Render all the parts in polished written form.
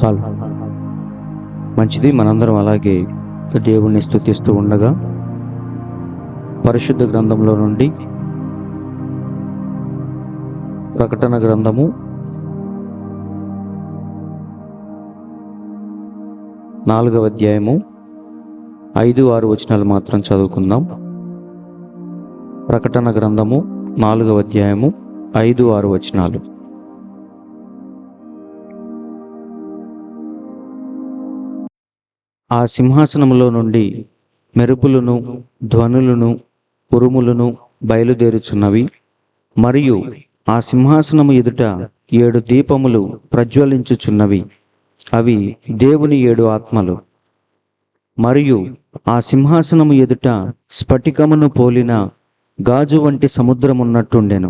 చాలు. మంచిది. మనందరం అలాగే దేవుణ్ణి స్తుతిస్తూ ఉండగా పరిశుద్ధ గ్రంథంలో నుండి ప్రకటన గ్రంథము 4వ అధ్యాయము 5-6 వచనాలు మాత్రం చదువుకుందాం. ప్రకటన గ్రంథము 4వ అధ్యాయము 5-6 వచనాలు. ఆ సింహాసనములో నుండి మెరుపులను, ధ్వనులను, ఉరుములను బయలుదేరుచున్నవి. మరియు ఆ సింహాసనము ఎదుట 7 దీపములు ప్రజ్వలించుచున్నవి. అవి దేవుని 7 ఆత్మలు. మరియు ఆ సింహాసనము ఎదుట స్ఫటికమును పోలిన గాజు వంటి సముద్రమున్నట్టుండెను.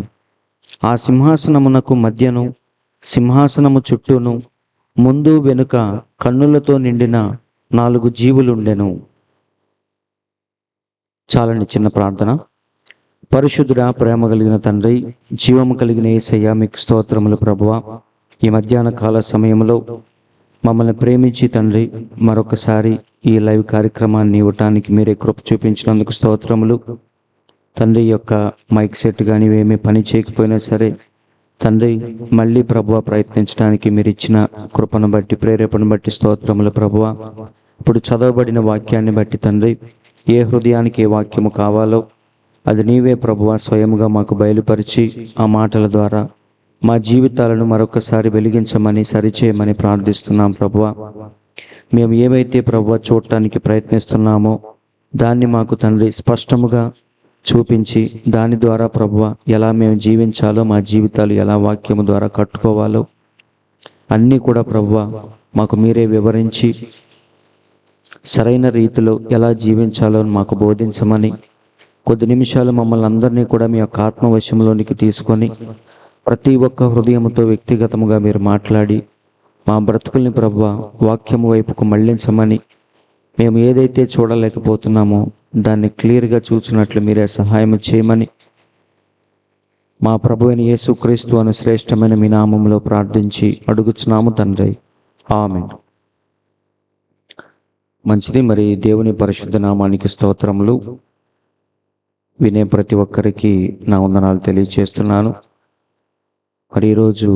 ఆ సింహాసనమునకు మధ్యను, సింహాసనము చుట్టూను, ముందు వెనుక కన్నులతో నిండిన 4 జీవులుండెను. చాలండి చిన్న ప్రార్థన. పరిశుద్ధుడా, ప్రేమ కలిగిన తండ్రి, జీవము కలిగిన యేసయ్య, మీకు స్తోత్రములు ప్రభువా. ఈ మధ్యాహ్న కాల సమయంలో మమ్మల్ని ప్రేమించి తండ్రి మరొకసారి ఈ లైవ్ కార్యక్రమాన్ని ఇవ్వటానికి మీరే కృప చూపించినందుకు స్తోత్రములు తండ్రి. యొక్క మైక్ సెట్ కానీ ఏమీ పని చేయకపోయినా సరే తండ్రి, మళ్ళీ ప్రభువా ప్రయత్నించడానికి మీరు ఇచ్చిన కృపను బట్టి, ప్రేరేపణ బట్టి స్తోత్రములు ప్రభువా. ఇప్పుడు చదవబడిన వాక్యాన్ని బట్టి తండ్రి, ఏ హృదయానికి ఏ వాక్యము కావాలో అది నీవే ప్రభువా స్వయముగా మాకు బయలుపరిచి ఆ మాటల ద్వారా మా జీవితాలను మరొకసారి వెలిగించమని, సరిచేయమని ప్రార్థిస్తున్నాం ప్రభువా. మేము ఏవైతే ప్రభువా చూడటానికి ప్రయత్నిస్తున్నామో దాన్ని మాకు తండ్రి స్పష్టముగా చూపించి దాని ద్వారా ప్రభువా ఎలా మేము జీవించాలో, మా జీవితాలు ఎలా వాక్యము ద్వారా కట్టుకోవాలో అన్నీ కూడా ప్రభువా మాకు మీరే వివరించి సరైన రీతిలో ఎలా జీవించాలో మాకు బోధించమని, కొద్ది నిమిషాలు మమ్మల్ని అందరినీ కూడా మీ యొక్క ఆత్మవశంలోనికి తీసుకొని ప్రతి ఒక్క హృదయముతో వ్యక్తిగతముగా మీరు మాట్లాడి మా బ్రతుకుల్ని ప్రభువా వాక్యము వైపుకు మళ్లించమని, మేము ఏదైతే చూడలేకపోతున్నామో దాన్ని క్లియర్గా చూచినట్లు మీరే సహాయం చేయమని మా ప్రభువైన యేసుక్రీస్తు అను శ్రేష్టమైన మీ నామములో ప్రార్థించి అడుగుచున్నాము తండ్రి, ఆమేన్. మంచిది. మరి దేవుని పరిశుద్ధ నామానికి స్తోత్రములు. వినే ప్రతి ఒక్కరికి నా వందనాలు తెలియచేస్తున్నాను. మరి ఈరోజు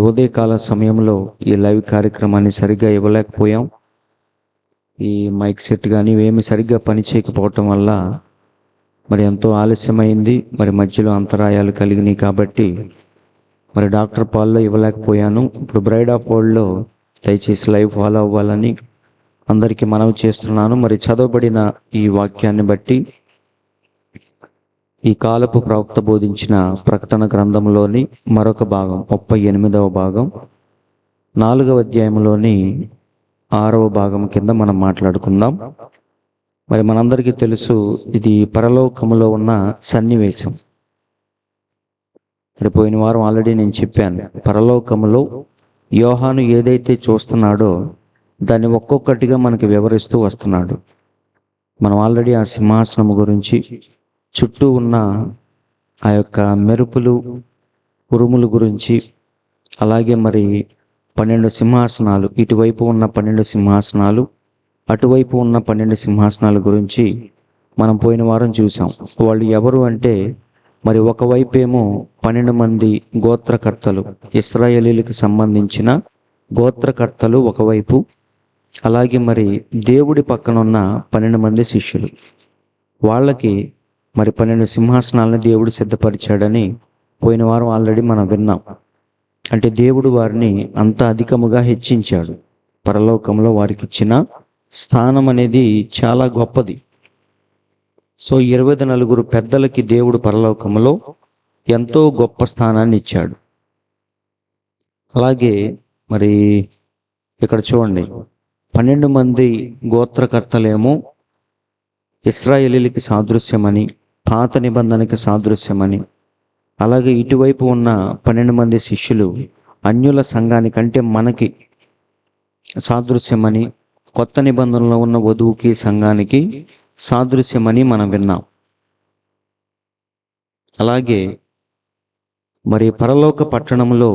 ఉదయకాల సమయంలో ఈ లైవ్ కార్యక్రమాన్ని సరిగ్గా ఇవ్వలేకపోయాం. ఈ మైక్ సెట్ కానీ ఇవేమి సరిగ్గా పని చేయకపోవటం వల్ల ఎంతో ఆలస్యమైంది. మధ్యలో అంతరాయాలు కలిగినాయి కాబట్టి డాక్టర్ పాల్లో ఇవ్వలేకపోయాను. ఇప్పుడు బ్రైడ్ ఆఫ్ వరల్డ్లో దయచేసి లైవ్ ఫాలో అవ్వాలని అందరికీ మనవి చేస్తున్నాను. చదవబడిన ఈ వాక్యాన్ని బట్టి ఈ కాలపు ప్రవక్త బోధించిన ప్రకటన గ్రంథంలోని మరొక భాగం 38వ భాగం 4వ అధ్యాయంలోని 6వ భాగం కింద మనం మాట్లాడుకుందాం. మనందరికీ తెలుసు, ఇది పరలోకములో ఉన్న సన్నివేశం. పోయిన వారం ఆల్రెడీ నేను చెప్పాను, పరలోకములో యోహాను ఏదైతే చూస్తున్నాడో దాన్ని ఒక్కొక్కటిగా మనకి వివరిస్తూ వస్తున్నాడు. మనం ఆల్రెడీ ఆ సింహాసనం గురించి, చుట్టూ ఉన్న ఆ యొక్క మెరుపులు, ఉరుములు గురించి, అలాగే 12 సింహాసనాలు, ఇటువైపు ఉన్న 12 సింహాసనాలు, అటువైపు ఉన్న 12 సింహాసనాల గురించి మనం పోయిన వారం చూసాం. వాళ్ళు ఎవరు అంటే ఒకవైపేమో 12 మంది గోత్రకర్తలు, ఇశ్రాయేలీలకు సంబంధించిన గోత్రకర్తలు ఒకవైపు, అలాగే దేవుడి పక్కన ఉన్న 12 మంది శిష్యులు. వాళ్ళకి 12 సింహాసనాలను దేవుడు సిద్ధపరిచాడని పోయిన వారం ఆల్రెడీ మనం విన్నాం. అంటే దేవుడు వారిని అంత అధికముగా హెచ్చించాడు. పరలోకంలో వారికి ఇచ్చిన స్థానం అనేది చాలా గొప్పది. సో 24 పెద్దలకి దేవుడు పరలోకంలో ఎంతో గొప్ప స్థానాన్ని ఇచ్చాడు. అలాగే ఇక్కడ చూడండి, 12 మంది గోత్రకర్తలేమో ఇశ్రాయేలీలకి సాదృశ్యమని, పాత నిబంధనకి సాదృశ్యమని, అలాగే ఇటువైపు ఉన్న 12 మంది శిష్యులు అన్యుల సంఘానికంటే మనకి సాదృశ్యమని, కొత్త నిబంధనలో ఉన్న వధువుకి సంఘానికి సాదృశ్యమని మనం విన్నాం. అలాగే పరలోక పట్టణంలో,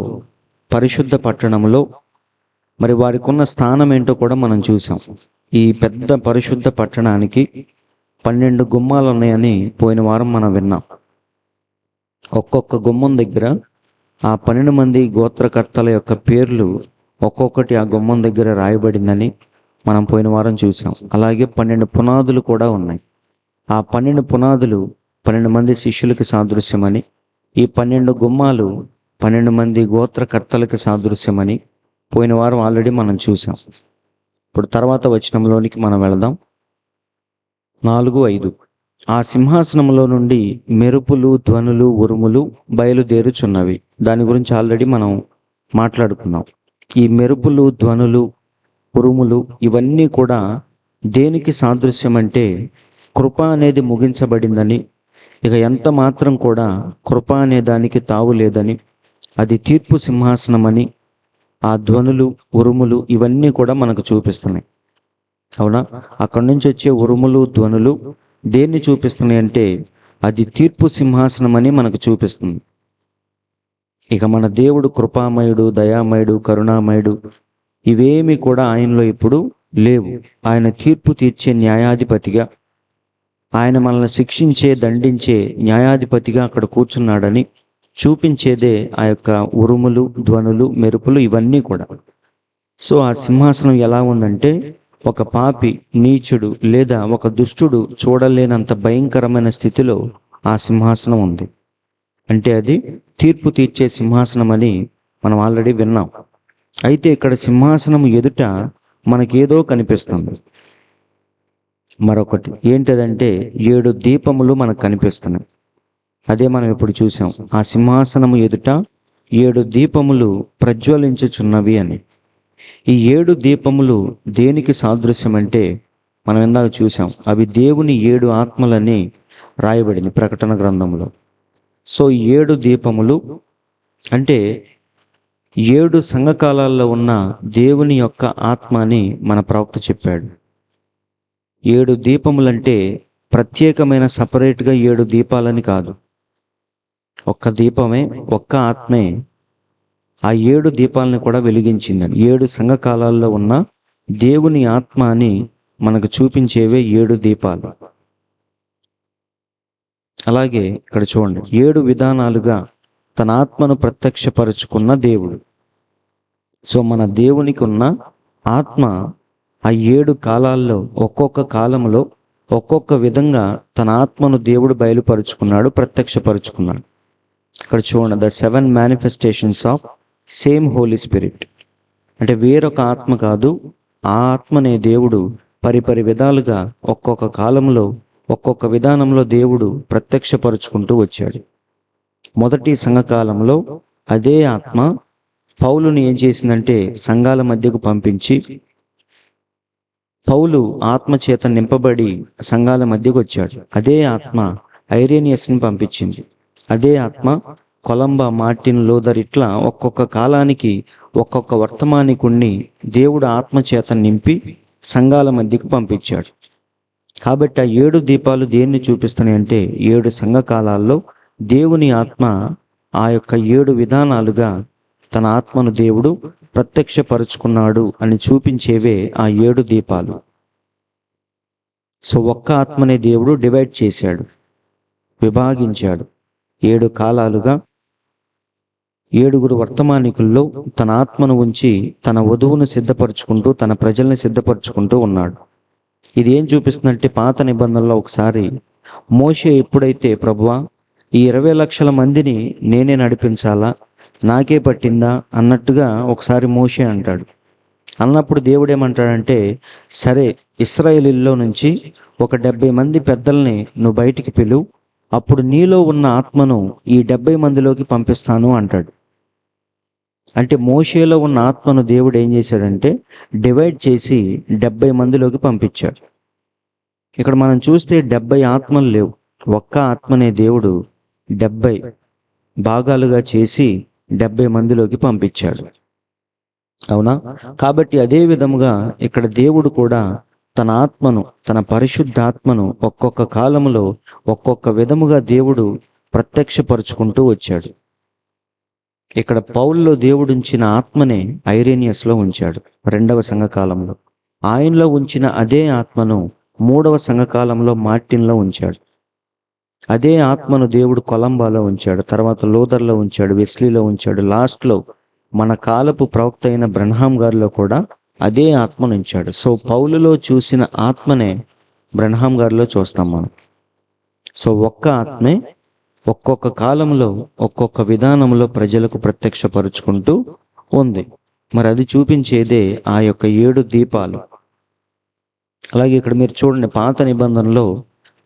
పరిశుద్ధ పట్టణంలో మరి వారికి ఉన్న స్థానం ఏంటో కూడా మనం చూసాం. ఈ పెద్ద పరిశుద్ధ పట్టణానికి 12 గుమ్మాలు ఉన్నాయని పోయిన వారం మనం విన్నాం. ఒక్కొక్క గుమ్మం దగ్గర ఆ 12 మంది గోత్రకర్తల యొక్క పేర్లు ఒక్కొక్కటి ఆ గుమ్మం దగ్గర రాయబడిందని మనం పోయిన వారం చూసాం. అలాగే 12 పునాదులు కూడా ఉన్నాయి. ఆ 12 పునాదులు 12 మంది శిష్యులకి సాదృశ్యమని, ఈ 12 గుమ్మాలు 12 మంది గోత్రకర్తలకి సాదృశ్యమని పోయిన వారం ఆల్రెడీ మనం చూసాం. ఇప్పుడు తర్వాత వచనంలోనికి మనం వెళదాం. 4:5 ఆ సింహాసనంలో నుండి మెరుపులు, ధ్వనులు, ఉరుములు బయలుదేరుచున్నవి. దాని గురించి ఆల్రెడీ మనం మాట్లాడుకున్నాం. ఈ మెరుపులు, ధ్వనులు, ఉరుములు ఇవన్నీ కూడా దేనికి సాదృశ్యం అంటే కృప అనేది ముగించబడిందని, ఇక ఎంత మాత్రం కూడా కృప అనే దానికి తావు లేదని, అది తీర్పు సింహాసనం అని ఆ ధ్వనులు, ఉరుములు ఇవన్నీ కూడా మనకు చూపిస్తున్నాయి. అవునా? అక్కడి నుంచి వచ్చే ఉరుములు, ధ్వనులు దేన్ని చూపిస్తున్నాయి అంటే అది తీర్పు సింహాసనం అని మనకు చూపిస్తుంది. ఇక మన దేవుడు కృపామయుడు, దయామయుడు, కరుణామయుడు ఇవేమి కూడా ఆయనలో ఇప్పుడు లేవు. ఆయన తీర్పు తీర్చే న్యాయాధిపతిగా, ఆయన మనల్ని శిక్షించే, దండించే న్యాయాధిపతిగా అక్కడ కూర్చున్నాడని చూపించేదే ఆ యొక్క ఉరుములు, ధ్వనులు, మెరుపులు ఇవన్నీ కూడా. సో ఆ సింహాసనం ఎలా ఉందంటే ఒక పాపి, నీచుడు లేదా ఒక దుష్టుడు చూడలేనంత భయంకరమైన స్థితిలో ఆ సింహాసనం ఉంది. అంటే అది తీర్పు తీర్చే సింహాసనం అని మనం ఆల్రెడీ విన్నాం. అయితే ఇక్కడ సింహాసనం ఎదుట మనకేదో కనిపిస్తుంది. మరొకటి ఏంటదంటే 7 దీపములు మనకు కనిపిస్తున్నాయి. అదే మనం ఇప్పుడు చూసాం. ఆ సింహాసనము ఎదుట 7 దీపములు ప్రజ్వలించుచున్నవి అని. ఈ 7 దీపములు దేనికి సాదృశ్యం అంటే మనం ఇందాక చూసాం, అవి దేవుని 7 ఆత్మలని రాయబడింది ప్రకటన గ్రంథంలో. సో ఈ 7 దీపములు అంటే 7 సంఘకాలాల్లో ఉన్న దేవుని యొక్క ఆత్మ అని మన ప్రవక్త చెప్పాడు. 7 దీపములంటే ప్రత్యేకమైన సపరేట్గా 7 దీపాలని కాదు. ఒక్క దీపమే, ఒక్క ఆత్మే ఆ 7 దీపాలను కూడా వెలిగించిందని. 7 సంఘకాలాల్లో ఉన్న దేవుని ఆత్మ అని మనకు చూపించేవే 7 దీపాలు. అలాగే ఇక్కడ చూడండి, 7 విధానాలుగా తన ఆత్మను ప్రత్యక్షపరుచుకున్న దేవుడు. సో మన దేవునికి ఉన్న ఆత్మ ఆ 7 కాలాల్లో ఒక్కొక్క కాలంలో ఒక్కొక్క విధంగా తన ఆత్మను దేవుడు బయలుపరుచుకున్నాడు, ప్రత్యక్షపరుచుకున్నాడు. ఇక్కడ చూడండి, the 7 manifestations of same Holy Spirit. అంటే వేరొక ఆత్మ కాదు, ఆ ఆత్మనే దేవుడు పరిపరి విధాలుగా ఒక్కొక్క కాలంలో ఒక్కొక్క విధానంలో దేవుడు ప్రత్యక్షపరుచుకుంటూ వచ్చాడు. మొదటి సంఘకాలంలో అదే ఆత్మ పౌలుని ఏం చేసిందంటే సంఘాల మధ్యకు పంపించి, పౌలు ఆత్మ చేత నింపబడి సంఘాల మధ్యకు వచ్చాడు. అదే ఆత్మ ఐరేనియస్ని పంపించింది. అదే ఆత్మ కొలంబా, మార్టిన్ లూథర్ ఇట్లా ఒక్కొక్క కాలానికి ఒక్కొక్క వర్తమానికుణ్ణి దేవుడు ఆత్మ చేత నింపి సంఘాల మధ్యకు పంపించాడు. కాబట్టి ఆ 7 దీపాలు దేన్ని చూపిస్తున్నాయి అంటే 7 సంఘకాలాల్లో దేవుని ఆత్మ ఆ యొక్క 7 విధానాలుగా తన ఆత్మను దేవుడు ప్రత్యక్షపరుచుకున్నాడు అని చూపించేవే ఆ 7 దీపాలు. సో ఒక్క ఆత్మనే దేవుడు డివైడ్ చేశాడు, విభాగించాడు. 7 కాలాలుగా 7 వర్తమానికుల్లో తన ఆత్మను ఉంచి తన వధువును సిద్ధపరచుకుంటూ, తన ప్రజల్ని సిద్ధపరచుకుంటూ ఉన్నాడు. ఇది ఏం చూపిస్తుందంటే పాత నిబంధనలో ఒకసారి మోషే ఎప్పుడైతే ప్రభువా ఈ 20 లక్షల మందిని నేనే నడిపించాలా, నాకే పట్టిందా అన్నట్టుగా ఒకసారి మోషే అంటాడు. అన్నప్పుడు దేవుడు ఏమంటాడంటే, సరే ఇశ్రాయేలీల్లో నుంచి ఒక 70 మంది పెద్దల్ని నువ్వు బయటికి పిలువు, అప్పుడు నీలో ఉన్న ఆత్మను ఈ 70 మందిలోకి పంపిస్తాను అంటాడు. అంటే మోషేలో ఉన్న ఆత్మను దేవుడు ఏం చేశాడంటే డివైడ్ చేసి 70 మందిలోకి పంపించాడు. ఇక్కడ మనం చూస్తే 70 ఆత్మలు లేవు, ఒక్క ఆత్మనే దేవుడు 70 భాగాలుగా చేసి 70 మందిలోకి పంపించాడు. అవునా? కాబట్టి అదే విధముగా ఇక్కడ దేవుడు కూడా తన ఆత్మను, తన పరిశుద్ధాత్మను ఒక్కొక్క కాలంలో ఒక్కొక్క విధముగా దేవుడు ప్రత్యక్షపరుచుకుంటూ వచ్చాడు. ఇక్కడ పౌల్లో దేవుడు ఉంచిన ఆత్మనే ఐరేనియస్లో ఉంచాడు రెండవ సంఘకాలంలో. ఆయనలో ఉంచిన అదే ఆత్మను మూడవ సంఘకాలంలో మార్టిన్లో ఉంచాడు. అదే ఆత్మను దేవుడు కొలంబాలో ఉంచాడు, తర్వాత లూథర్లో ఉంచాడు, వెస్లీలో ఉంచాడు, లాస్ట్లో మన కాలపు ప్రవక్త అయిన బ్రన్హాం గారిలో కూడా అదే ఆత్మను ఉంచాడు. సో పౌలులో చూసిన ఆత్మనే బ్రన్హాం గారిలో చూస్తాం మనం. సో ఒక్క ఆత్మే ఒక్కొక్క కాలంలో ఒక్కొక్క విధానంలో ప్రజలకు ప్రత్యక్షపరుచుకుంటూ ఉంది. మరి అది చూపించేదే ఆ యొక్క 7 దీపాలు. అలాగే ఇక్కడ మీరు చూడండి, పాత నిబంధనలో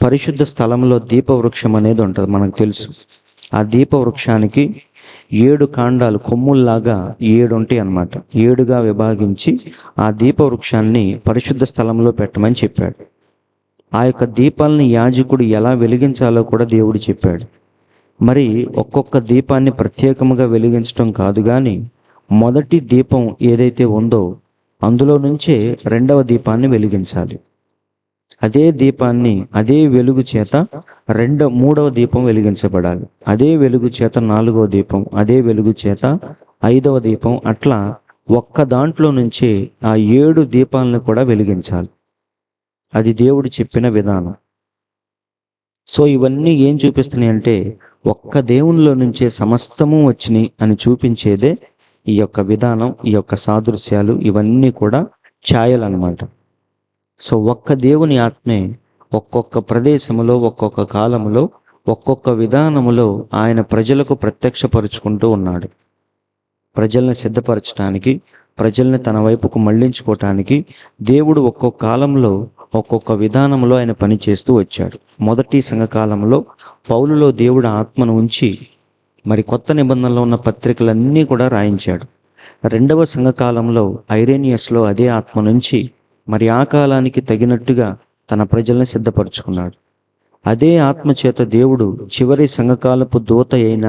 పరిశుద్ధ స్థలంలో దీపవృక్షం అనేది ఉంటుంది, మనకు తెలుసు. ఆ దీపవృక్షానికి 7 కాండాలు, కొమ్ముల్లాగా 7 ఉంటాయి అన్నమాట. 7గా విభాగించి ఆ దీపవృక్షాన్ని పరిశుద్ధ స్థలంలో పెట్టమని చెప్పాడు. ఆ యొక్క దీపాలని యాజకుడు ఎలా వెలిగించాలో కూడా దేవుడు చెప్పాడు. మరి ఒక్కొక్క దీపాన్ని ప్రత్యేకముగా వెలిగించడం కాదు, కానీ మొదటి దీపం ఏదైతే ఉందో అందులో నుంచే రెండవ దీపాన్ని వెలిగించాలి. అదే దీపాన్ని అదే వెలుగు చేత మూడవ దీపం వెలిగించబడాలి. అదే వెలుగు చేత 4వ దీపం, అదే వెలుగు చేత 5వ దీపం, అట్లా ఒక్క దాంట్లో నుంచే ఆ 7 దీపాలను కూడా వెలిగించాలి. అది దేవుడు చెప్పిన విధానం. సో ఇవన్నీ ఏం చూపిస్తున్నాయి అంటే ఒక్క దేవునిలో నుంచే సమస్తము వచ్చినాయి అని చూపించేదే ఈ యొక్క విధానం, ఈ యొక్క సాదృశ్యాలు, ఇవన్నీ కూడా ఛాయలు అన్నమాట. సో ఒక్క దేవుని ఆత్మే ఒక్కొక్క ప్రదేశములో ఒక్కొక్క కాలములో ఒక్కొక్క విధానములో ఆయన ప్రజలకు ప్రత్యక్షపరుచుకుంటూ ఉన్నాడు. ప్రజల్ని సిద్ధపరచడానికి, ప్రజల్ని తన వైపుకు మళ్లించుకోవటానికి దేవుడు ఒక్కొక్క కాలంలో ఒక్కొక్క విధానంలో ఆయన పనిచేస్తూ వచ్చాడు. మొదటి సంఘకాలంలో పౌలులో దేవుడు ఆత్మను ఉంచి మరి కొత్త నిబంధనలో ఉన్న పత్రికలన్నీ కూడా రాయించాడు. రెండవ సంఘకాలంలో ఐరేనియస్లో అదే ఆత్మ నుంచి మరి ఆ కాలానికి తగినట్టుగా తన ప్రజల్ని సిద్ధపరచుకున్నాడు. అదే ఆత్మ చేత దేవుడు చివరి సంఘకాలపు దూత అయిన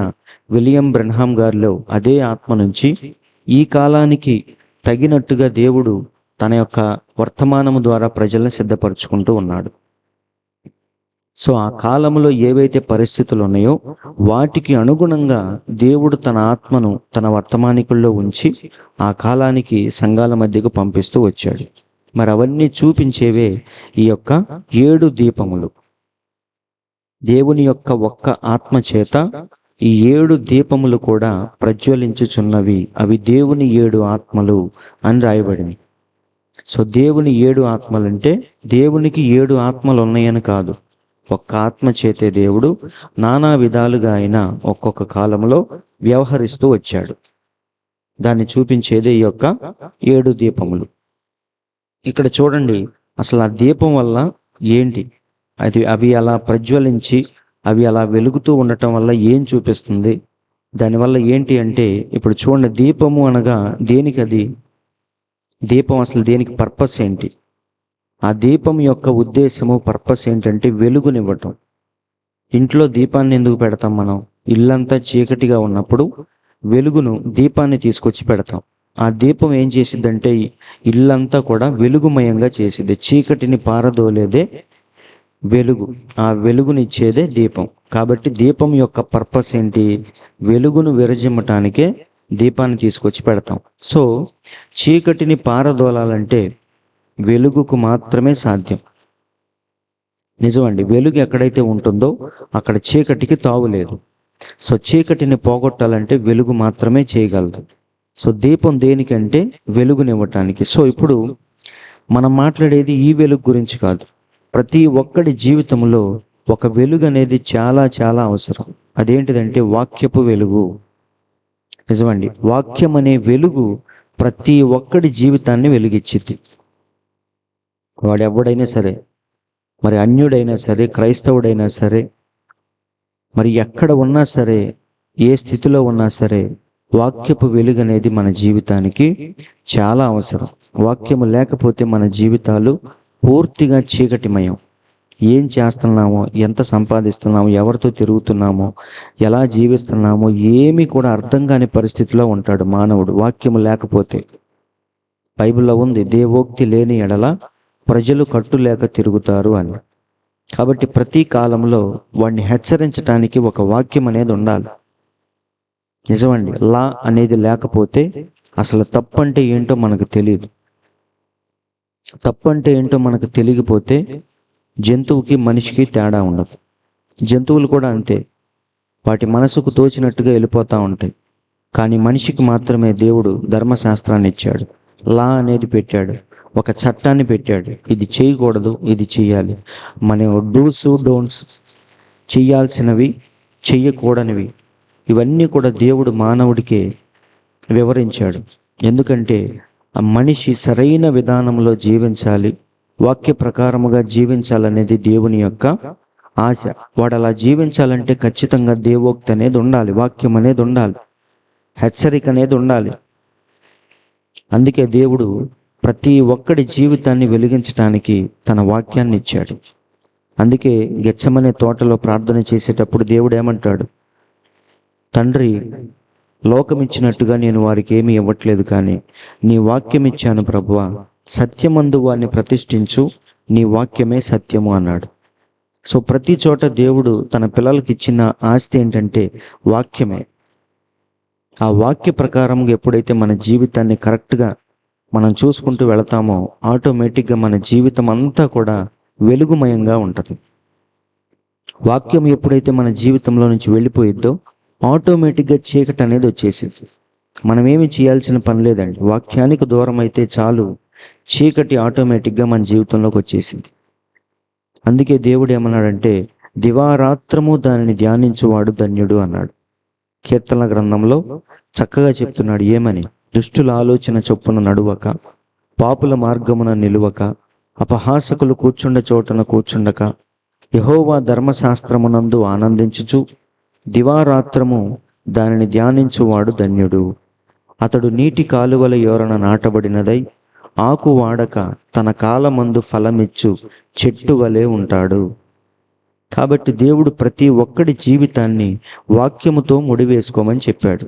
విలియం బ్రెన్హాం గారిలో అదే ఆత్మ నుంచి ఈ కాలానికి తగినట్టుగా దేవుడు తన యొక్క వర్తమానము ద్వారా ప్రజల్ని సిద్ధపరచుకుంటూ ఉన్నాడు. సో ఆ కాలంలో ఏవైతే పరిస్థితులు ఉన్నాయో వాటికి అనుగుణంగా దేవుడు తన ఆత్మను తన వర్తమానికుల్లో ఉంచి ఆ కాలానికి సంఘాల మధ్యకు పంపిస్తూ వచ్చాడు. మరి అవన్నీ చూపించేవే ఈ యొక్క 7 దీపములు. దేవుని యొక్క ఒక్క ఆత్మ చేత ఈ 7 దీపములు కూడా ప్రజ్వలించుచున్నవి, అవి దేవుని 7 ఆత్మలు అని రాయబడింది. సో దేవుని 7 ఆత్మలంటే దేవునికి 7 ఆత్మలు ఉన్నాయని కాదు. ఒక్క ఆత్మ చేతే దేవుడు నానా విధాలుగా ఆయన ఒక్కొక్క కాలంలో వ్యవహరిస్తూ వచ్చాడు. దాన్ని చూపించేదే ఈ యొక్క 7 దీపములు. ఇక్కడ చూడండి, అసలు ఆ దీపం వల్ల ఏంటి, అవి అలా ప్రజ్వలించి అవి అలా వెలుగుతూ ఉండటం వల్ల ఏం చూపిస్తుంది, దానివల్ల ఏంటి అంటే ఇప్పుడు చూడండి, దీపము అనగా దేనికి, అది దీపం అసలు దేనికి, పర్పస్ ఏంటి? ఆ దీపం యొక్క ఉద్దేశము, పర్పస్ ఏంటంటే వెలుగునివ్వటం. ఇంట్లో దీపాన్ని ఎందుకు పెడతాం మనం? ఇల్లంతా చీకటిగా ఉన్నప్పుడు వెలుగును, దీపాన్ని తీసుకొచ్చి పెడతాం. ఆ దీపం ఏం చేసిద్దంటే ఇల్లంతా కూడా వెలుగుమయంగా చేసిద్ది. చీకటిని పారదోలేదే వెలుగు, ఆ వెలుగునిచ్చేదే దీపం. కాబట్టి దీపం యొక్క పర్పస్ ఏంటి? వెలుగును విరజిమ్మటానికే దీపాన్ని తీసుకొచ్చి పెడతాం. సో చీకటిని పారదోలాలంటే వెలుగుకు మాత్రమే సాధ్యం. నిజమండి, వెలుగు ఎక్కడైతే ఉంటుందో అక్కడ చీకటికి తావులేదు. సో చీకటిని పోగొట్టాలంటే వెలుగు మాత్రమే చేయగలదు. సో దీపం దేనికంటే వెలుగునివ్వటానికి. సో ఇప్పుడు మనం మాట్లాడేది ఈ వెలుగు గురించి కాదు. ప్రతి ఒక్కడి జీవితంలో ఒక వెలుగు అనేది చాలా చాలా అవసరం. అదేంటిదంటే వాక్యపు వెలుగు. నిజమండి, వాక్యం అనే వెలుగు ప్రతి ఒక్కడి జీవితాన్ని వెలిగించింది. వాడు ఎవడైనా సరే, మరి అన్యుడైనా సరే, క్రైస్తవుడైనా సరే, మరి ఎక్కడ ఉన్నా సరే, ఏ స్థితిలో ఉన్నా సరే, వాక్యపు వెలుగు అనేది మన జీవితానికి చాలా అవసరం. వాక్యము లేకపోతే మన జీవితాలు పూర్తిగా చీకటిమయం. ఏం చేస్తున్నామో, ఎంత సంపాదిస్తున్నామో, ఎవరితో తిరుగుతున్నామో, ఎలా జీవిస్తున్నామో ఏమీ కూడా అర్థం కాని పరిస్థితిలో ఉంటాడు మానవుడు వాక్యము లేకపోతే. బైబిల్లో ఉంది, దేవోక్తి లేని ఎడల ప్రజలు కట్టులేక తిరుగుతారు అని. కాబట్టి ప్రతి కాలంలో వాడిని హెచ్చరించడానికి ఒక వాక్యం అనేది ఉండాలి. నిజమండి. లా అనేది లేకపోతే అసలు తప్పు అంటే ఏంటో మనకు తెలియదు. తప్పు అంటే ఏంటో మనకు తెలియకపోతే జంతువుకి మనిషికి తేడా ఉండదు. జంతువులు కూడా అంతే, వాటి మనసుకు తోచినట్టుగా వెళ్ళిపోతూ ఉంటాయి. కానీ మనిషికి మాత్రమే దేవుడు ధర్మశాస్త్రాన్ని ఇచ్చాడు, లా అనేది పెట్టాడు, ఒక చట్టాన్ని పెట్టాడు. ఇది చేయకూడదు, ఇది చేయాలి. మన డూస్ డోంట్స్, చెయ్యాల్సినవి, చెయ్యకూడనివి, ఇవన్నీ కూడా దేవుడు మానవుడికి వివరించాడు. ఎందుకంటే ఆ మనిషి సరైన విధానంలో జీవించాలి, వాక్య ప్రకారముగా జీవించాలనేది దేవుని యొక్క ఆశ. వాడు అలా జీవించాలంటే ఖచ్చితంగా దేవోక్తి అనేది ఉండాలి, వాక్యం అనేది ఉండాలి, హెచ్చరిక అనేది ఉండాలి. అందుకే దేవుడు ప్రతి ఒక్కడి జీవితాన్ని వెలిగించడానికి తన వాక్యాన్ని ఇచ్చాడు. అందుకే గెత్సెమనే తోటలో ప్రార్థన చేసేటప్పుడు దేవుడు ఏమంటాడు? తండ్రి, లోకమిచ్చినట్టుగా నేను వారికి ఏమీ ఇవ్వట్లేదు, కానీ నీ వాక్యం ఇచ్చాను ప్రభువా, సత్యమందు వారిని ప్రతిష్ఠించు, నీ వాక్యమే సత్యము అన్నాడు. సో ప్రతి చోట దేవుడు తన పిల్లలకి ఇచ్చిన ఆస్తి ఏంటంటే వాక్యమే. ఆ వాక్య ప్రకారంగా ఎప్పుడైతే మన జీవితాన్ని కరెక్ట్గా మనం చూసుకుంటూ వెళతామో ఆటోమేటిక్గా మన జీవితం అంతా కూడా వెలుగుమయంగా ఉంటుంది. వాక్యం ఎప్పుడైతే మన జీవితంలో నుంచి వెళ్ళిపోయిద్దో ఆటోమేటిక్గా చీకటి అనేది వచ్చేసింది. మనం ఏమి చేయాల్సిన పని లేదండి, వాక్యానికి దూరం అయితే చాలు, చీకటి ఆటోమేటిక్గా మన జీవితంలోకి వచ్చేసింది. అందుకే దేవుడు ఏమన్నాడంటే, దివారాత్రము దానిని ధ్యానించువాడు ధన్యుడు అన్నాడు. కీర్తన గ్రంథంలో చక్కగా చెప్తున్నాడు ఏమని? దుష్టుల ఆలోచన చొప్పున నడువక, పాపుల మార్గమున నిలువక, అపహాసకులు కూర్చుండ చోటన కూర్చుండక, యెహోవా ధర్మశాస్త్రమునందు ఆనందించుచు దివారాత్రము దానిని ధ్యానించువాడు ధన్యుడు. అతడు నీటి కాలువల యోరన నాటబడినదై ఆకు వాడక తన కాలమందు ఫలమిచ్చు చెట్టు వలె ఉంటాడు. కాబట్టి దేవుడు ప్రతి ఒక్కడి జీవితాన్ని వాక్యముతో ముడివేసుకోమని చెప్పాడు.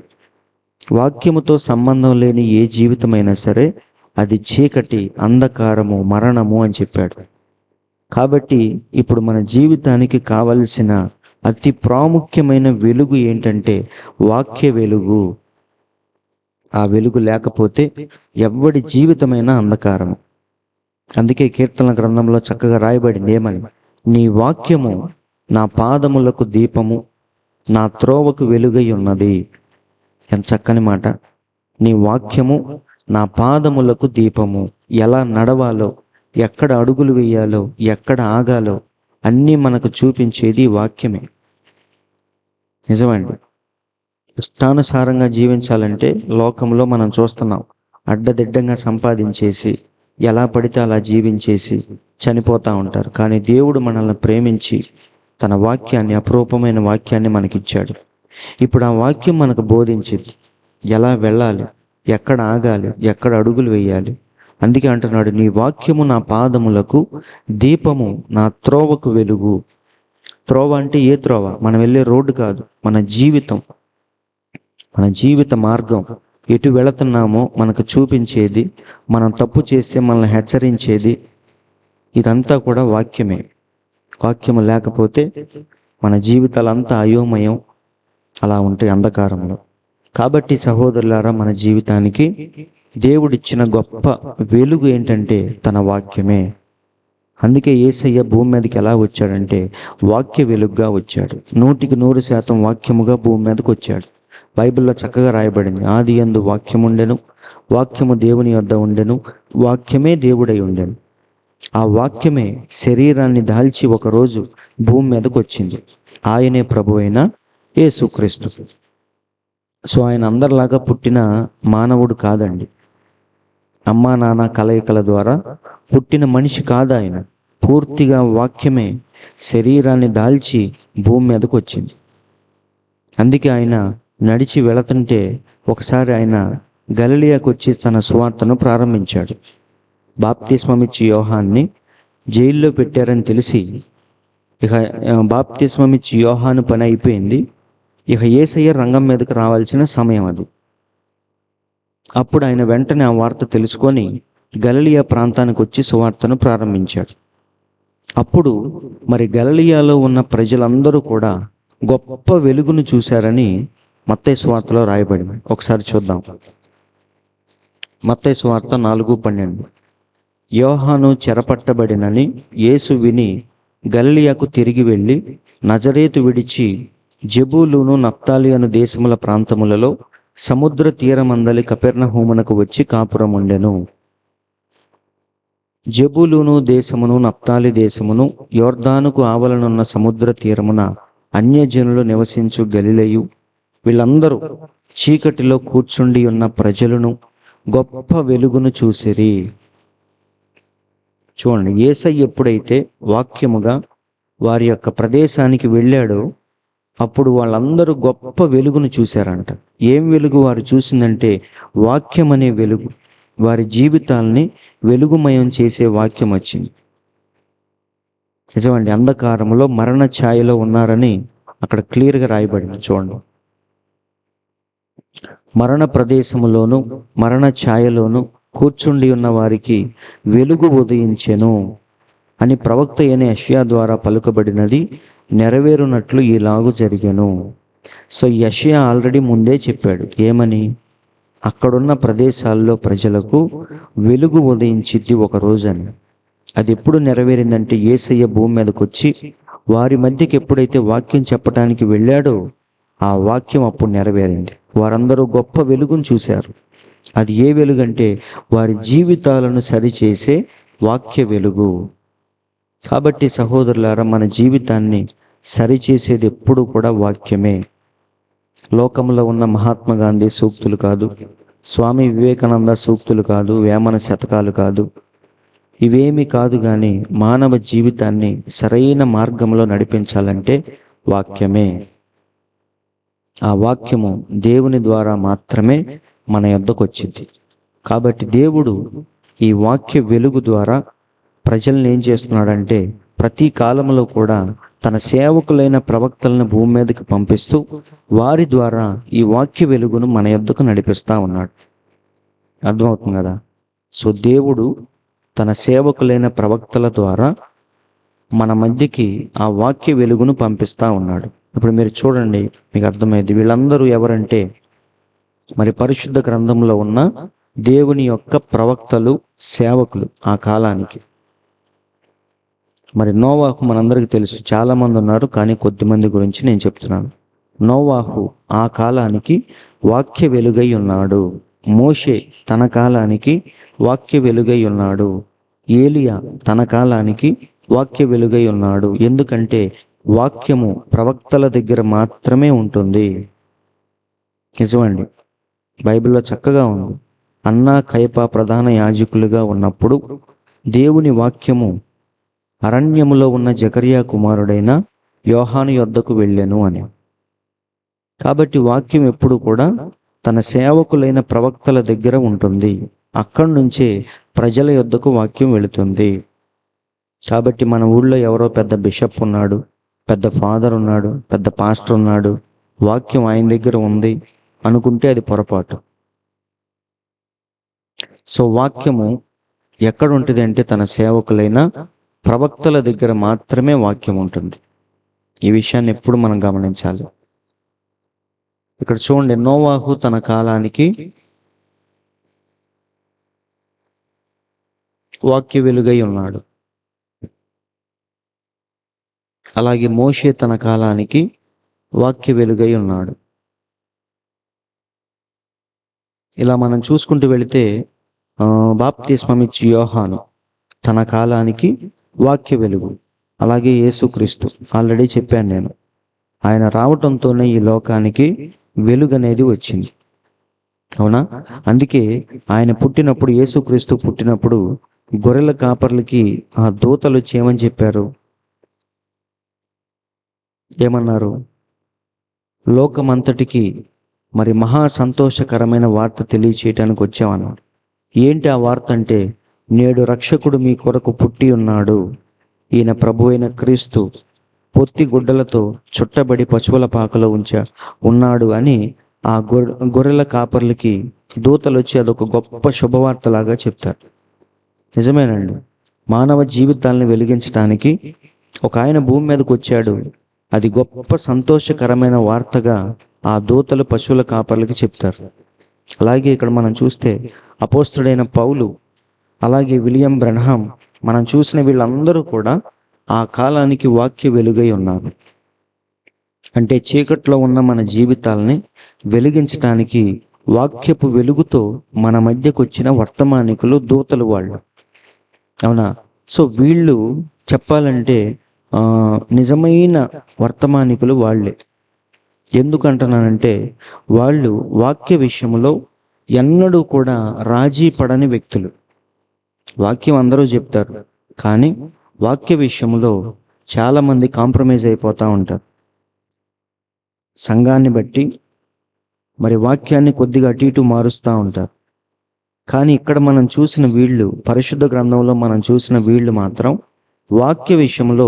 వాక్యముతో సంబంధం లేని ఏ జీవితమైనా సరే అది చీకటి, అంధకారము, మరణము అని చెప్పాడు. కాబట్టి ఇప్పుడు మన జీవితానికి కావలసిన అతి ప్రాముఖ్యమైన వెలుగు ఏంటంటే వాక్య వెలుగు. ఆ వెలుగు లేకపోతే ఎవ్వడి జీవితమైనా అంధకారము. అందుకే కీర్తన గ్రంథంలో చక్కగా రాయబడింది ఏమని? నీ వాక్యము నా పాదములకు దీపము, నా త్రోవకు వెలుగై ఉన్నది. ఎంత చక్కని మాట! నీ వాక్యము నా పాదములకు దీపము. ఎలా నడవాలో, ఎక్కడ అడుగులు వేయాలో, ఎక్కడ ఆగాలో అన్నీ మనకు చూపించేది వాక్యమే. నిజమండి. ఇష్టానుసారంగా జీవించాలంటే లోకంలో మనం చూస్తున్నాం, అడ్డదిడ్డంగా సంపాదించేసి ఎలా పడితే అలా జీవించేసి చనిపోతూ ఉంటారు. కానీ దేవుడు మనల్ని ప్రేమించి తన వాక్యాన్ని, అపురూపమైన వాక్యాన్ని మనకిచ్చాడు. ఇప్పుడు ఆ వాక్యం మనకు బోధించింది ఎలా వెళ్ళాలి, ఎక్కడ ఆగాలి, ఎక్కడ అడుగులు వేయాలి. అందుకే అంటున్నాడు, నీ వాక్యము నా పాదములకు దీపము, నా త్రోవకు వెలుగు. త్రోవ అంటే ఏ త్రోవ? మనం వెళ్ళే రోడ్డు కాదు, మన జీవితం, మన జీవిత మార్గం. ఎటు వెళుతున్నామో మనకు చూపించేది, మనం తప్పు చేస్తే మనల్ని హెచ్చరించేది, ఇదంతా కూడా వాక్యమే. వాక్యము లేకపోతే మన జీవితాలంతా అయోమయం, అలా ఉంటాయి అంధకారంలో. కాబట్టి సహోదరులారా, మన జీవితానికి దేవుడిచ్చిన గొప్ప వెలుగు ఏంటంటే తన వాక్యమే. అందుకే యేసయ్య భూమి మీదకి ఎలా వచ్చాడంటే వాక్య వెలుగుగా వచ్చాడు. 100% వాక్యముగా భూమి మీదకి వచ్చాడు. బైబిల్లో చక్కగా రాయబడింది, ఆది యందు వాక్యముండెను, వాక్యము దేవుని వద్ద ఉండెను, వాక్యమే దేవుడై ఉండెను. ఆ వాక్యమే శరీరాన్ని దాల్చి ఒకరోజు భూమి మీదకి వచ్చింది. ఆయనే ప్రభువైన యేసుక్రీస్తు. సో ఆయన అందరిలాగా పుట్టిన మానవుడు కాదండి, అమ్మా నాన్న కలయికల ద్వారా పుట్టిన మనిషి కాదు ఆయన. పూర్తిగా వాక్యమే శరీరాన్ని దాల్చి భూమి మీదకి వచ్చింది. అందుకే ఆయన నడిచి వెళుతుంటే ఒకసారి ఆయన గలిలయకు వచ్చి తన సువార్తను ప్రారంభించాడు. బాప్తిస్మమిచ్చి యోహాన్ని జైల్లో పెట్టారని తెలిసి ఇక బాప్తిస్మమిచ్చి యోహాను పని అయిపోయింది. ఇక యేసయ్య రంగం మీదకి రావాల్సిన సమయం అది. అప్పుడు ఆయన వెంటనే ఆ వార్త తెలుసుకొని గలిలయ ప్రాంతానికి వచ్చి సువార్తను ప్రారంభించాడు. అప్పుడు మరి గలిలయలో ఉన్న ప్రజలందరూ కూడా గొప్ప వెలుగును చూశారని మత్తయి సువార్తలో రాయబడింది. ఒకసారి చూద్దాం. మత్తయి సువార్త 4:12. యోహాను చెరపట్టబడినని యేసు విని గలిలయకు తిరిగి వెళ్ళి నజరేతు విడిచి జెబూలూను నఫ్తాలి అను దేశముల ప్రాంతములలో సముద్ర తీరమందలి కపెర్నహూమునకు వచ్చి కాపురం ఉండెను. జెబూలూను దేశమును నఫ్తాలి దేశమును యోర్దానుకు ఆవలనున్న సముద్ర తీరమున అన్యజనులు నివసించు గలిలయు వీళ్ళందరూ చీకటిలో కూర్చుండి ఉన్న ప్రజలను గొప్ప వెలుగును చూసిరి. చూడండి, యేసయ్య ఎప్పుడైతే వాక్యముగా వారి యొక్క ప్రదేశానికి వెళ్ళాడో అప్పుడు వాళ్ళందరూ గొప్ప వెలుగును చూశారంట. ఏం వెలుగు వారు చూసిందంటే వాక్యం అనే వెలుగు. వారి జీవితాల్ని వెలుగుమయం చేసే వాక్యం వచ్చింది. నిజమండి, అంధకారంలో మరణ ఛాయలో ఉన్నారని అక్కడ క్లియర్గా రాయబడింది. చూడండి, మరణ ప్రదేశములోను మరణ ఛాయలోను కూర్చుండి ఉన్న వారికి వెలుగు ఉదయించెను అని ప్రవక్త అయిన యెషయా ద్వారా పలుకబడినది నెరవేరునట్లు ఈలాగు జరిగెను. సో యెషయా ఆల్రెడీ ముందే చెప్పాడు. ఏమని? అక్కడున్న ప్రదేశాల్లో ప్రజలకు వెలుగు ఉదయించిద్ది ఒక రోజని. అది ఎప్పుడు నెరవేరిందంటే యేసయ్య భూమి మీదకి వచ్చి వారి మధ్యకి ఎప్పుడైతే వాక్యం చెప్పడానికి వెళ్ళాడో ఆ వాక్యం అప్పుడు నెరవేరింది. వారందరూ గొప్ప వెలుగును చూశారు. అది ఏ వెలుగంటే వారి జీవితాలను సరిచేసే వాక్య వెలుగు. కాబట్టి సహోదరులారా, మన జీవితాన్ని సరిచేసేది ఎప్పుడు కూడా వాక్యమే. లోకంలో ఉన్న మహాత్మా గాంధీ సూక్తులు కాదు, స్వామి వివేకానంద సూక్తులు కాదు, వేమన శతకాలు కాదు, ఇవేమి కాదు. కానీ మానవ జీవితాన్ని సరైన మార్గంలో నడిపించాలంటే వాక్యమే. ఆ వాక్యము దేవుని ద్వారా మాత్రమే మన యొద్దకు వచ్చింది. కాబట్టి దేవుడు ఈ వాక్య వెలుగు ద్వారా ప్రజల్ని ఏం చేస్తున్నాడంటే ప్రతి కాలంలో కూడా తన సేవకులైన ప్రవక్తలను భూమి మీదకి పంపిస్తూ వారి ద్వారా ఈ వాక్య వెలుగును మన యొద్దకు నడిపిస్తూ ఉన్నాడు. అర్థమవుతుంది కదా? సో దేవుడు తన సేవకులైన ప్రవక్తల ద్వారా మన మధ్యకి ఆ వాక్య వెలుగును పంపిస్తూ ఉన్నాడు. ఇప్పుడు మీరు చూడండి, మీకు అర్థమైంది. వీళ్ళందరూ ఎవరంటే మరి పరిశుద్ధ గ్రంథంలో ఉన్న దేవుని యొక్క ప్రవక్తలు, సేవకులు ఆ కాలానికి. మరి నోవాహు మనందరికీ తెలుసు, చాలా మంది ఉన్నారు, కానీ కొద్దిమంది గురించి నేను చెప్తున్నాను. నోవాహు ఆ కాలానికి వాక్య వెలుగై ఉన్నాడు. మోషే తన కాలానికి వాక్య వెలుగై ఉన్నాడు. ఏలియా తన కాలానికి వాక్య వెలుగై ఉన్నాడు. ఎందుకంటే వాక్యము ప్రవక్తల దగ్గర మాత్రమే ఉంటుంది. నిజమండి, బైబిల్లో చక్కగా ఉంది. అన్నా కయప ప్రధాన యాజకులుగా ఉన్నప్పుడు దేవుని వాక్యము అరణ్యములో ఉన్న జకరియా కుమారుడైన యోహాను యొద్దకు వెళ్ళెను అని. కాబట్టి వాక్యం ఎప్పుడు కూడా తన సేవకులైన ప్రవక్తల దగ్గర ఉంటుంది. అక్కడి నుంచే ప్రజల యొద్దకు వాక్యం వెళుతుంది. కాబట్టి మన ఊళ్ళో ఎవరో పెద్ద బిషప్ ఉన్నాడు, పెద్ద ఫాదర్ ఉన్నాడు, పెద్ద పాస్టర్ ఉన్నాడు, వాక్యం ఆయన దగ్గర ఉంది అనుకుంటే అది పొరపాటు. సో వాక్యము ఎక్కడ ఉంటుంది అంటే తన సేవకులైన ప్రవక్తల దగ్గర మాత్రమే వాక్యం ఉంటుంది. ఈ విషయాన్ని ఎప్పుడు మనం గమనించాలి. ఇక్కడ చూడండి, నోవాహు తన కాలానికి వాక్య వెలుగై ఉన్నాడు. అలాగే మోషే తన కాలానికి వాక్య వెలుగై ఉన్నాడు. ఇలా మనం చూసుకుంటూ వెళితే బాప్తిస్మమిచ్చి యోహాను తన కాలానికి వాక్య వెలుగు. అలాగే యేసుక్రీస్తు ఆల్రెడీ చెప్పాను నేను, ఆయన రావటంతోనే ఈ లోకానికి వెలుగు అనేది వచ్చింది. అవునా? అందుకే ఆయన పుట్టినప్పుడు, యేసుక్రీస్తు పుట్టినప్పుడు గొర్రెల కాపర్లకి ఆ దూతలు వచ్చి ఏమని చెప్పారు? ఏమన్నారు? లోకమంతటికి మరి మహా సంతోషకరమైన వార్త తెలియచేయటానికి వచ్చామన్నారు. ఏంటి ఆ వార్త అంటే, నేడు రక్షకుడు మీ కొరకు పుట్టి ఉన్నాడు, ఈయన ప్రభు అయిన క్రీస్తు, పొత్తి గుడ్డలతో చుట్టబడి పశువుల పాకలో ఉన్నాడు అని ఆ గొర్రెల కాపర్లకి దూతలు వచ్చి అదొక గొప్ప శుభవార్తలాగా చెప్తారు. నిజమేనండి, మానవ జీవితాలను వెలిగించడానికి ఒక ఆయన భూమి మీదకి వచ్చాడు. అది గొప్ప సంతోషకరమైన వార్తగా ఆ దూతలు పశువుల కాపర్లకి చెప్తారు. అలాగే ఇక్కడ మనం చూస్తే అపోస్తుడైన పౌలు, అలాగే విలియం బ్రెన్హాం, మనం చూసిన వీళ్ళందరూ కూడా ఆ కాలానికి వాక్య వెలుగై ఉన్నారు. అంటే చీకట్లో ఉన్న మన జీవితాలని వెలిగించడానికి వాక్యపు వెలుగుతో మన మధ్యకు వచ్చిన వర్తమానికులు, దూతలు వాళ్ళు. అవునా? సో వీళ్ళు చెప్పాలంటే నిజమైన వర్తమానికులు వాళ్ళే. ఎందుకంటున్నానంటే వాళ్ళు వాక్య విషయంలో ఎన్నడూ కూడా రాజీ పడని వ్యక్తులు. వాక్యం అందరూ చెప్తారు, కానీ వాక్య విషయంలో చాలామంది కాంప్రమైజ్ అయిపోతూ ఉంటారు. సంఘాన్ని బట్టి మరి వాక్యాన్ని కొద్దిగా అటు ఇటు మారుస్తూ ఉంటారు. కానీ ఇక్కడ మనం చూసిన వీళ్ళు, పరిశుద్ధ గ్రంథంలో మనం చూసిన వీళ్ళు మాత్రం వాక్య విషయంలో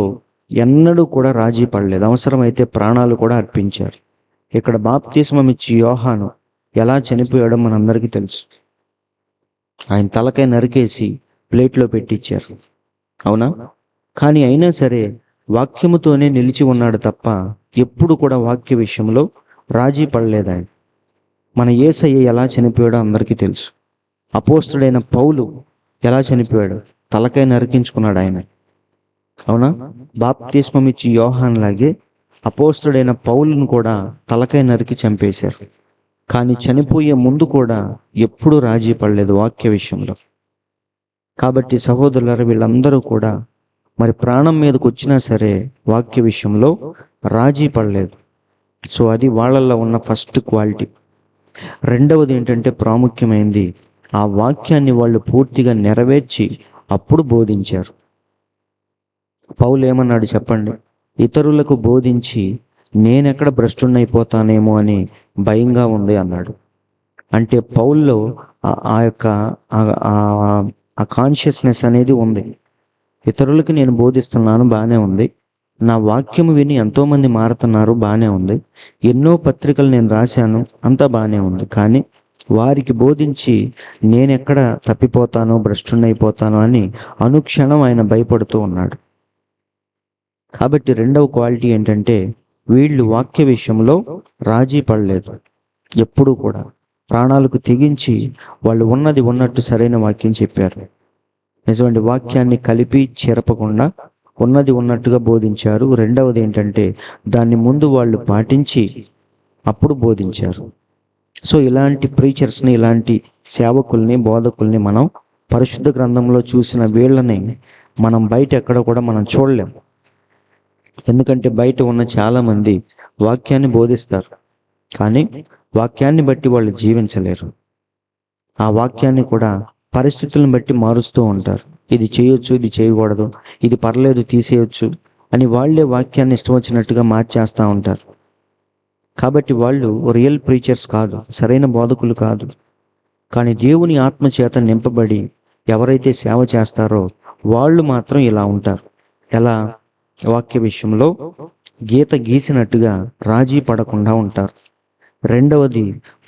ఎన్నడూ కూడా రాజీ పడలేదు. అవసరమైతే ప్రాణాలు కూడా అర్పించారు. ఇక్కడ బాప్తిస్మం ఇచ్చి యోహాను ఎలా చనిపోయాడో మనందరికీ తెలుసు. ఆయన తలకాయ నరికేసి ప్లేట్లో పెట్టించారు. అవునా? కానీ అయినా సరే వాక్యముతోనే నిలిచి ఉన్నాడు తప్ప ఎప్పుడు కూడా వాక్య విషయంలో రాజీ పడలేదు ఆయన. మన యేసయ్య ఎలా చనిపోయాడో అందరికీ తెలుసు. అపోస్తుడైన పౌలు ఎలా చనిపోయాడు? తలకాయ నరికించుకున్నాడు ఆయన. అవునా? బాప్తిస్మం ఇచ్చి యోహాన్ లాగే అపోస్తుడైన పౌలును కూడా తలకాయ నరికి చంపేశారు. కానీ చనిపోయే ముందు కూడా ఎప్పుడూ రాజీ పడలేదు వాక్య విషయంలో. కాబట్టి సహోదరులారా, వీళ్ళందరూ కూడా మరి ప్రాణం మీదకి వచ్చినా సరే వాక్య విషయంలో రాజీ పడలేదు. సో అది వాళ్ళల్లో ఉన్న ఫస్ట్ క్వాలిటీ. రెండవది ఏంటంటే ప్రాముఖ్యమైనది, ఆ వాక్యాన్ని వాళ్ళు పూర్తిగా నెరవేర్చి అప్పుడు బోధించారు. పౌలు ఏమన్నాడు చెప్పండి? ఇతరులకు బోధించి నేనెక్కడ భ్రష్టున్నైపోతానేమో అని భయంగా ఉంది అన్నాడు. అంటే పౌల్లో ఆ యొక్క ఆ కాన్షియస్నెస్ అనేది ఉంది. ఇతరులకి నేను బోధిస్తున్నాను, బాగానే ఉంది. నా వాక్యము విని ఎంతోమంది మారుతున్నారు, బాగానే ఉంది. ఎన్నో పత్రికలు నేను రాశాను, అంతా బాగానే ఉంది. కానీ వారికి బోధించి నేనెక్కడ తప్పిపోతానో, భ్రష్టున్నైపోతానో అని అనుక్షణం ఆయన భయపడుతూ ఉన్నాడు. కాబట్టి రెండవ క్వాలిటీ ఏంటంటే వీళ్ళు వాక్య విషయంలో రాజీ పడలేదు. ఎప్పుడూ కూడా ప్రాణాలకు తెగించి వాళ్ళు ఉన్నది ఉన్నట్టు సరైన వాక్యం చెప్పారు. నిజమండి, వాక్యాన్ని కలిపి చెరపకుండా ఉన్నది ఉన్నట్టుగా బోధించారు. రెండవది ఏంటంటే దాన్ని ముందు వాళ్ళు పాటించి అప్పుడు బోధించారు. సో ఇలాంటి ప్రీచర్స్ని, ఇలాంటి సేవకుల్ని, బోధకుల్ని మనం పరిశుద్ధ గ్రంథంలో చూసిన వీళ్ళని మనం బయట ఎక్కడ కూడా మనం చూడలేం. ఎందుకంటే బయట ఉన్న చాలామంది వాక్యాన్ని బోధిస్తారు, కానీ వాక్యాన్ని బట్టి వాళ్ళు జీవించలేరు. ఆ వాక్యాన్ని కూడా పరిస్థితులను బట్టి మారుస్తూ ఉంటారు. ఇది చేయొచ్చు, ఇది చేయకూడదు, ఇది పర్లేదు, తీసేయొచ్చు అని వాళ్ళే వాక్యాన్ని ఇష్టం వచ్చినట్టుగా మార్చేస్తూ ఉంటారు. కాబట్టి వాళ్ళు రియల్ ప్రీచర్స్ కాదు, సరైన బోధకులు కాదు. కానీ దేవుని ఆత్మ చేత నింపబడి ఎవరైతే సేవ చేస్తారో వాళ్ళు మాత్రం ఇలా ఉంటారు. ఎలా? వాక్య విషయంలో గీత గీసినట్టుగా రాజీ పడకుండా ఉంటారు. రెండవది,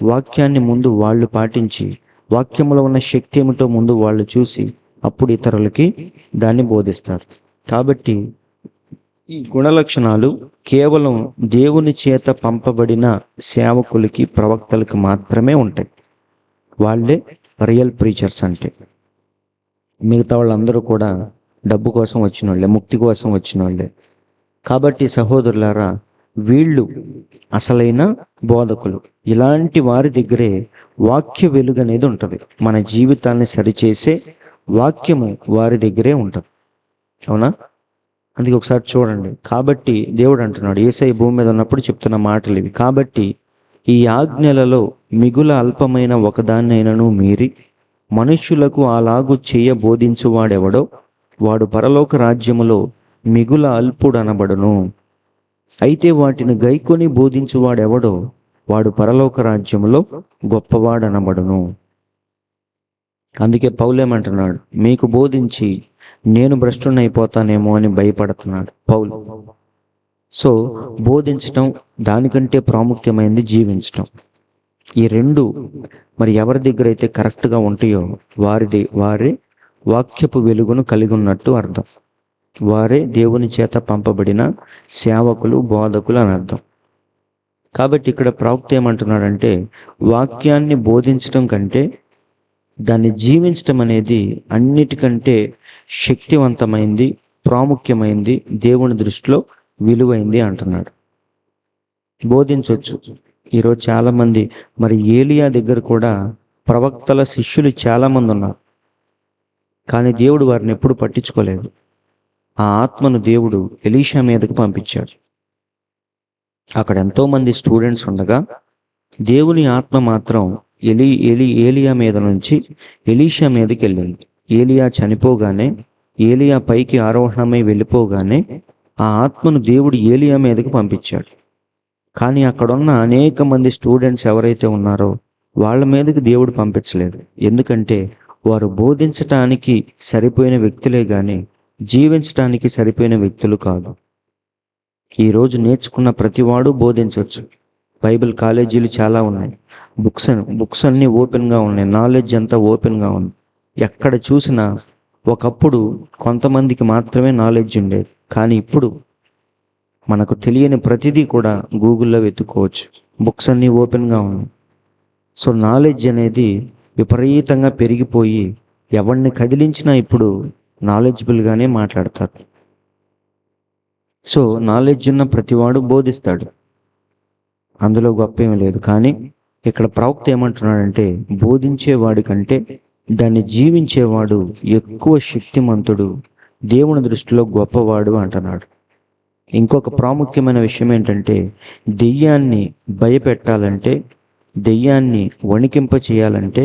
వాక్యాన్ని ముందు వాళ్ళు పాటించి వాక్యంలో ఉన్న శక్తి ఏమిటో ముందు వాళ్ళు చూసి అప్పుడు ఇతరులకి దాన్ని బోధిస్తారు. కాబట్టి ఈ గుణలక్షణాలు కేవలం దేవుని చేత పంపబడిన సేవకులకి, ప్రవక్తలకి మాత్రమే ఉంటాయి. వాళ్ళే రియల్ ప్రీచర్స్ అంటే. మిగతా వాళ్ళందరూ కూడా డబ్బు కోసం వచ్చిన వాళ్ళే, ముక్తి కోసం వచ్చిన వాళ్ళే. కాబట్టి సహోదరులారా, వీళ్ళు అసలైన బోధకులు. ఇలాంటి వారి దగ్గరే వాక్య వెలుగు అనేది ఉంటుంది. మన జీవితాన్ని సరిచేసే వాక్యము వారి దగ్గరే ఉంటుంది. అవునా? అందుకే ఒకసారి చూడండి. కాబట్టి దేవుడు అంటున్నాడు, యేసయ్య భూమి మీద ఉన్నప్పుడు చెప్తున్న మాటలు ఇవి. కాబట్టి ఈ ఆజ్ఞలలో మిగుల అల్పమైన ఒకదాన్నైనను మీరి మనుష్యులకు అలాగు చేయ బోధించువాడెవడో వాడు పరలోక రాజ్యములో మిగుల అల్పుడనబడును. అయితే వాటిని గైకొని బోధించువాడెవడో వాడు పరలోక రాజ్యములో గొప్పవాడనబడును. అందుకే పౌలేమంటున్నాడు, మీకు బోధించి నేను భ్రష్టున్నైపోతానేమో అని భయపడుతున్నాడు పౌలు. సో బోధించటం దానికంటే ప్రాముఖ్యమైనది జీవించటం. ఈ రెండు మరి ఎవరి దగ్గర అయితే కరెక్ట్గా ఉంటాయో వారే వాక్యపు వెలుగును కలిగి ఉన్నట్టు అర్థం. వారే దేవుని చేత పంపబడిన సేవకులు, బోధకులు అని అర్థం. కాబట్టి ఇక్కడ ప్రవక్త ఏమంటున్నాడంటే, వాక్యాన్ని బోధించడం కంటే దాన్ని జీవించటం అనేది అన్నిటికంటే శక్తివంతమైంది, ప్రాముఖ్యమైంది, దేవుని దృష్టిలో విలువైంది అంటున్నాడు. బోధించవచ్చు. ఈరోజు చాలామంది, మరి ఏలియా దగ్గర కూడా ప్రవక్తల శిష్యులు చాలామంది ఉన్నారు, కానీ దేవుడు వారిని ఎప్పుడు పట్టించుకోలేదు. ఆ ఆత్మను దేవుడు ఎలీషా మీదకు పంపించాడు. అక్కడ ఎంతోమంది స్టూడెంట్స్ ఉండగా దేవుని ఆత్మ మాత్రం ఏలియా మీద నుంచి ఎలీషా మీదకి వెళ్ళింది. ఏలియా చనిపోగానే, ఏలియా పైకి ఆరోహణమై వెళ్ళిపోగానే ఆ ఆత్మను దేవుడు ఏలియా మీదకి పంపించాడు. కానీ అక్కడున్న అనేక మంది స్టూడెంట్స్ ఎవరైతే ఉన్నారో వాళ్ళ మీదకి దేవుడు పంపించలేదు. ఎందుకంటే వారు బోధించటానికి సరిపోయిన వ్యక్తులే కానీ జీవించటానికి సరిపోయిన వ్యక్తులు కాదు. ఈరోజు నేర్చుకున్న ప్రతివాడు బోధించవచ్చు. బైబిల్ కాలేజీలు చాలా ఉన్నాయి, బుక్స్ అన్నీ ఓపెన్గా ఉన్నాయి, నాలెడ్జ్ అంతా ఓపెన్గా ఉంది. ఎక్కడ చూసినా ఒకప్పుడు కొంతమందికి మాత్రమే నాలెడ్జ్ ఉండేది, కానీ ఇప్పుడు మనకు తెలియని ప్రతిదీ కూడా గూగుల్లో వెతుక్కోవచ్చు. బుక్స్ అన్నీ ఓపెన్గా ఉన్నాయి. సో నాలెడ్జ్ అనేది విపరీతంగా పెరిగిపోయి ఎవరిని కదిలించినా ఇప్పుడు నాలెడ్జబుల్గానే మాట్లాడతారు. సో నాలెడ్జ్ ఉన్న ప్రతివాడు బోధిస్తాడు, అందులో గొప్పేమీ లేదు. కానీ ఇక్కడ ప్రవక్త ఏమంటున్నాడంటే, బోధించేవాడి కంటే దాన్ని జీవించేవాడు ఎక్కువ శక్తిమంతుడు, దేవుని దృష్టిలో గొప్పవాడు అంటున్నాడు. ఇంకొక ప్రాముఖ్యమైన విషయం ఏంటంటే, దెయ్యాన్ని భయపెట్టాలంటే, దెయ్యాన్ని వణికింప చేయాలంటే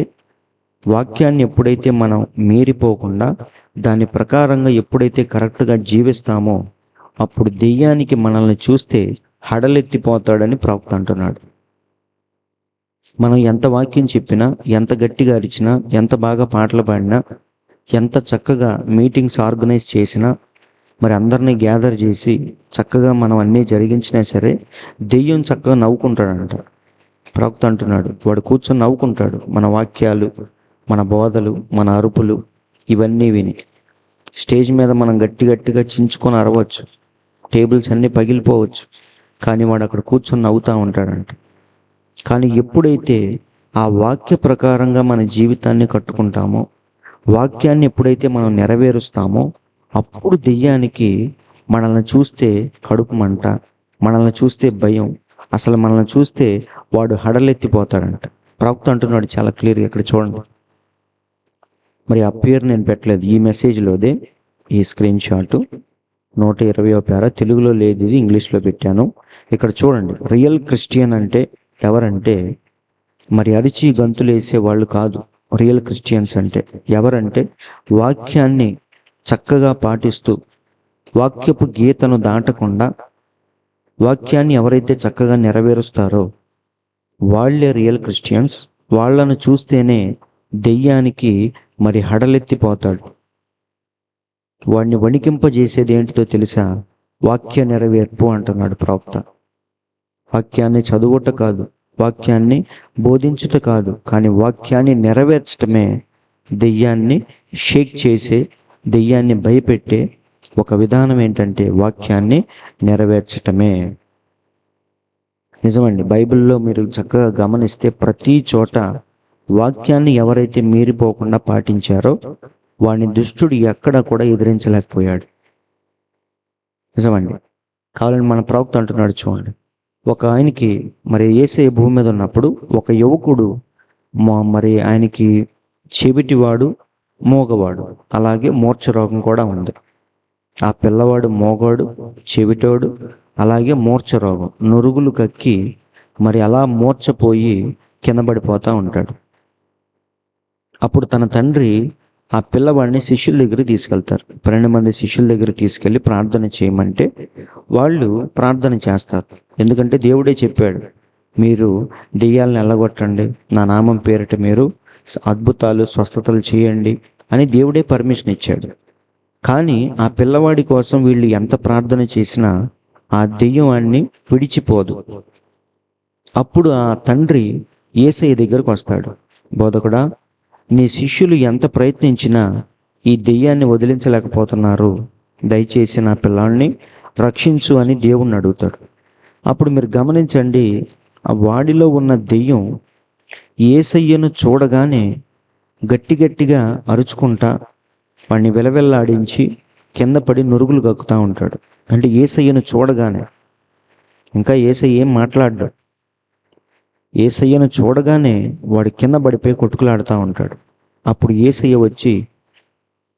వాక్యాన్ని ఎప్పుడైతే మనం మీరిపోకుండా దాని ప్రకారంగా ఎప్పుడైతే కరెక్ట్గా జీవిస్తామో అప్పుడు దెయ్యానికి మనల్ని చూస్తే హడలెత్తిపోతాడని ప్రవక్త అంటున్నాడు. మనం ఎంత వాక్యం చెప్పినా, ఎంత గట్టిగా అరిచినా, ఎంత బాగా పాటలు పాడినా, ఎంత చక్కగా మీటింగ్స్ ఆర్గనైజ్ చేసినా, మరి అందరినీ గ్యాదర్ చేసి చక్కగా మనం అన్నీ జరిగించినా సరే దెయ్యం చక్కగా నవ్వుకుంటాడంట. ప్రవక్త అంటున్నాడు, వాడు కూర్చొని నవ్వుకుంటాడు మన వాక్యాలు, మన బోధలు, మన అరుపులు ఇవన్నీ విని. స్టేజ్ మీద మనం గట్టిగా చించుకొని అరవచ్చు, టేబుల్స్ అన్నీ పగిలిపోవచ్చు, కానీ వాడు అక్కడ కూర్చొని నవ్వుతూ ఉంటాడంట. కానీ ఎప్పుడైతే ఆ వాక్య ప్రకారంగా మన జీవితాన్ని కట్టుకుంటామో, వాక్యాన్ని ఎప్పుడైతే మనం నెరవేరుస్తామో అప్పుడు దెయ్యానికి మనల్ని చూస్తే కడుపు మంట, మనల్ని చూస్తే భయం, అసలు మనల్ని చూస్తే వాడు హడలెత్తిపోతాడంట. ప్రవక్త అంటున్నాడు చాలా క్లియర్గా, ఇక్కడ చూడండి. మరి ఆ పేరు నేను పెట్టలేదు, ఈ మెసేజ్లోదే ఈ స్క్రీన్ షాట్ 120వ పేర, తెలుగులో లేదు ఇది, ఇంగ్లీష్లో పెట్టాను. ఇక్కడ చూడండి, రియల్ క్రిస్టియన్ అంటే ఎవరంటే మరి అరిచి గంతులు వేసే వాళ్ళు కాదు. రియల్ క్రిస్టియన్స్ అంటే ఎవరంటే వాక్యాన్ని చక్కగా పాటిస్తూ, వాక్యపు గీతను దాటకుండా వాక్యాన్ని ఎవరైతే చక్కగా నెరవేరుస్తారో వాళ్ళే రియల్ క్రిస్టియన్స్. వాళ్ళను చూస్తేనే దెయ్యానికి మరి హడలెత్తిపోతాడు. వాడిని వణికింపజేసేది ఏంటితో తెలుసా? వాక్య నెరవేర్పు అంటున్నాడు ప్రవక్త. వాక్యాన్ని చదువుట కాదు, వాక్యాన్ని బోధించుట కాదు, కానీ వాక్యాన్ని నెరవేర్చటమే దెయ్యాన్ని షేక్ చేసే, దెయ్యాన్ని భయపెట్టే ఒక విధానం ఏంటంటే వాక్యాన్ని నెరవేర్చటమే. నిజమండి, బైబిల్లో మీరు చక్కగా గమనిస్తే ప్రతి చోట వాక్యాన్ని ఎవరైతే మీరిపోకుండా పాటించారో వాడిని దుష్టుడు ఎక్కడ కూడా ఎదిరించలేకపోయాడు. నిజమండి. కావాలని మన ప్రవక్త అంటున్నాడు చూడండి, ఒక ఆయనకి మరి యేసయ్య భూమి మీద ఉన్నప్పుడు ఒక యువకుడు మరి ఆయనకి చెవిటివాడు, మోగవాడు, అలాగే మూర్ఛ రోగం కూడా ఉంది. ఆ పిల్లవాడు మోగాడు, చెవిటోడు, అలాగే మూర్ఛ రోగం, నురుగులు కక్కి మరి అలా మూర్ఛపోయి కింద పడిపోతూ ఉంటాడు. అప్పుడు తన తండ్రి ఆ పిల్లవాడిని శిష్యుల దగ్గరికి తీసుకెళ్తారు. 12 మంది శిష్యుల దగ్గర తీసుకెళ్ళి ప్రార్థన చేయమంటే వాళ్ళు ప్రార్థన చేస్తారు. ఎందుకంటే దేవుడే చెప్పాడు, మీరు దెయ్యాలను వెళ్ళగొట్టండి, నా నామం పేరిట మీరు అద్భుతాలు, స్వస్థతలు చేయండి అని దేవుడే పర్మిషన్ ఇచ్చాడు. కానీ ఆ పిల్లవాడి కోసం వీళ్ళు ఎంత ప్రార్థన చేసినా ఆ దెయ్యం వాడిని విడిచిపోదు. అప్పుడు ఆ తండ్రి యేసయ్య దగ్గరకు వస్తాడు, బోధకుడా, నీ శిష్యులు ఎంత ప్రయత్నించినా ఈ దెయ్యాన్ని వదిలించలేకపోతున్నారు, దయచేసి నా పిల్లాన్ని రక్షించు అని దేవుణ్ణి అడుగుతాడు. అప్పుడు మీరు గమనించండి, ఆ వాడిలో ఉన్న దెయ్యం యేసయ్యను చూడగానే గట్టి గట్టిగా అరుచుకుంటా వాడిని విలవిల్లాడించి కింద పడి నురుగులు కక్కుతూ ఉంటాడు. అంటే యేసయ్యను చూడగానే, ఇంకా యేసయ్య ఏం మాట్లాడ్డు, యేసయ్యను చూడగానే వాడు కింద పడిపోయి కొట్టుకులాడుతూ ఉంటాడు. అప్పుడు యేసయ్య వచ్చి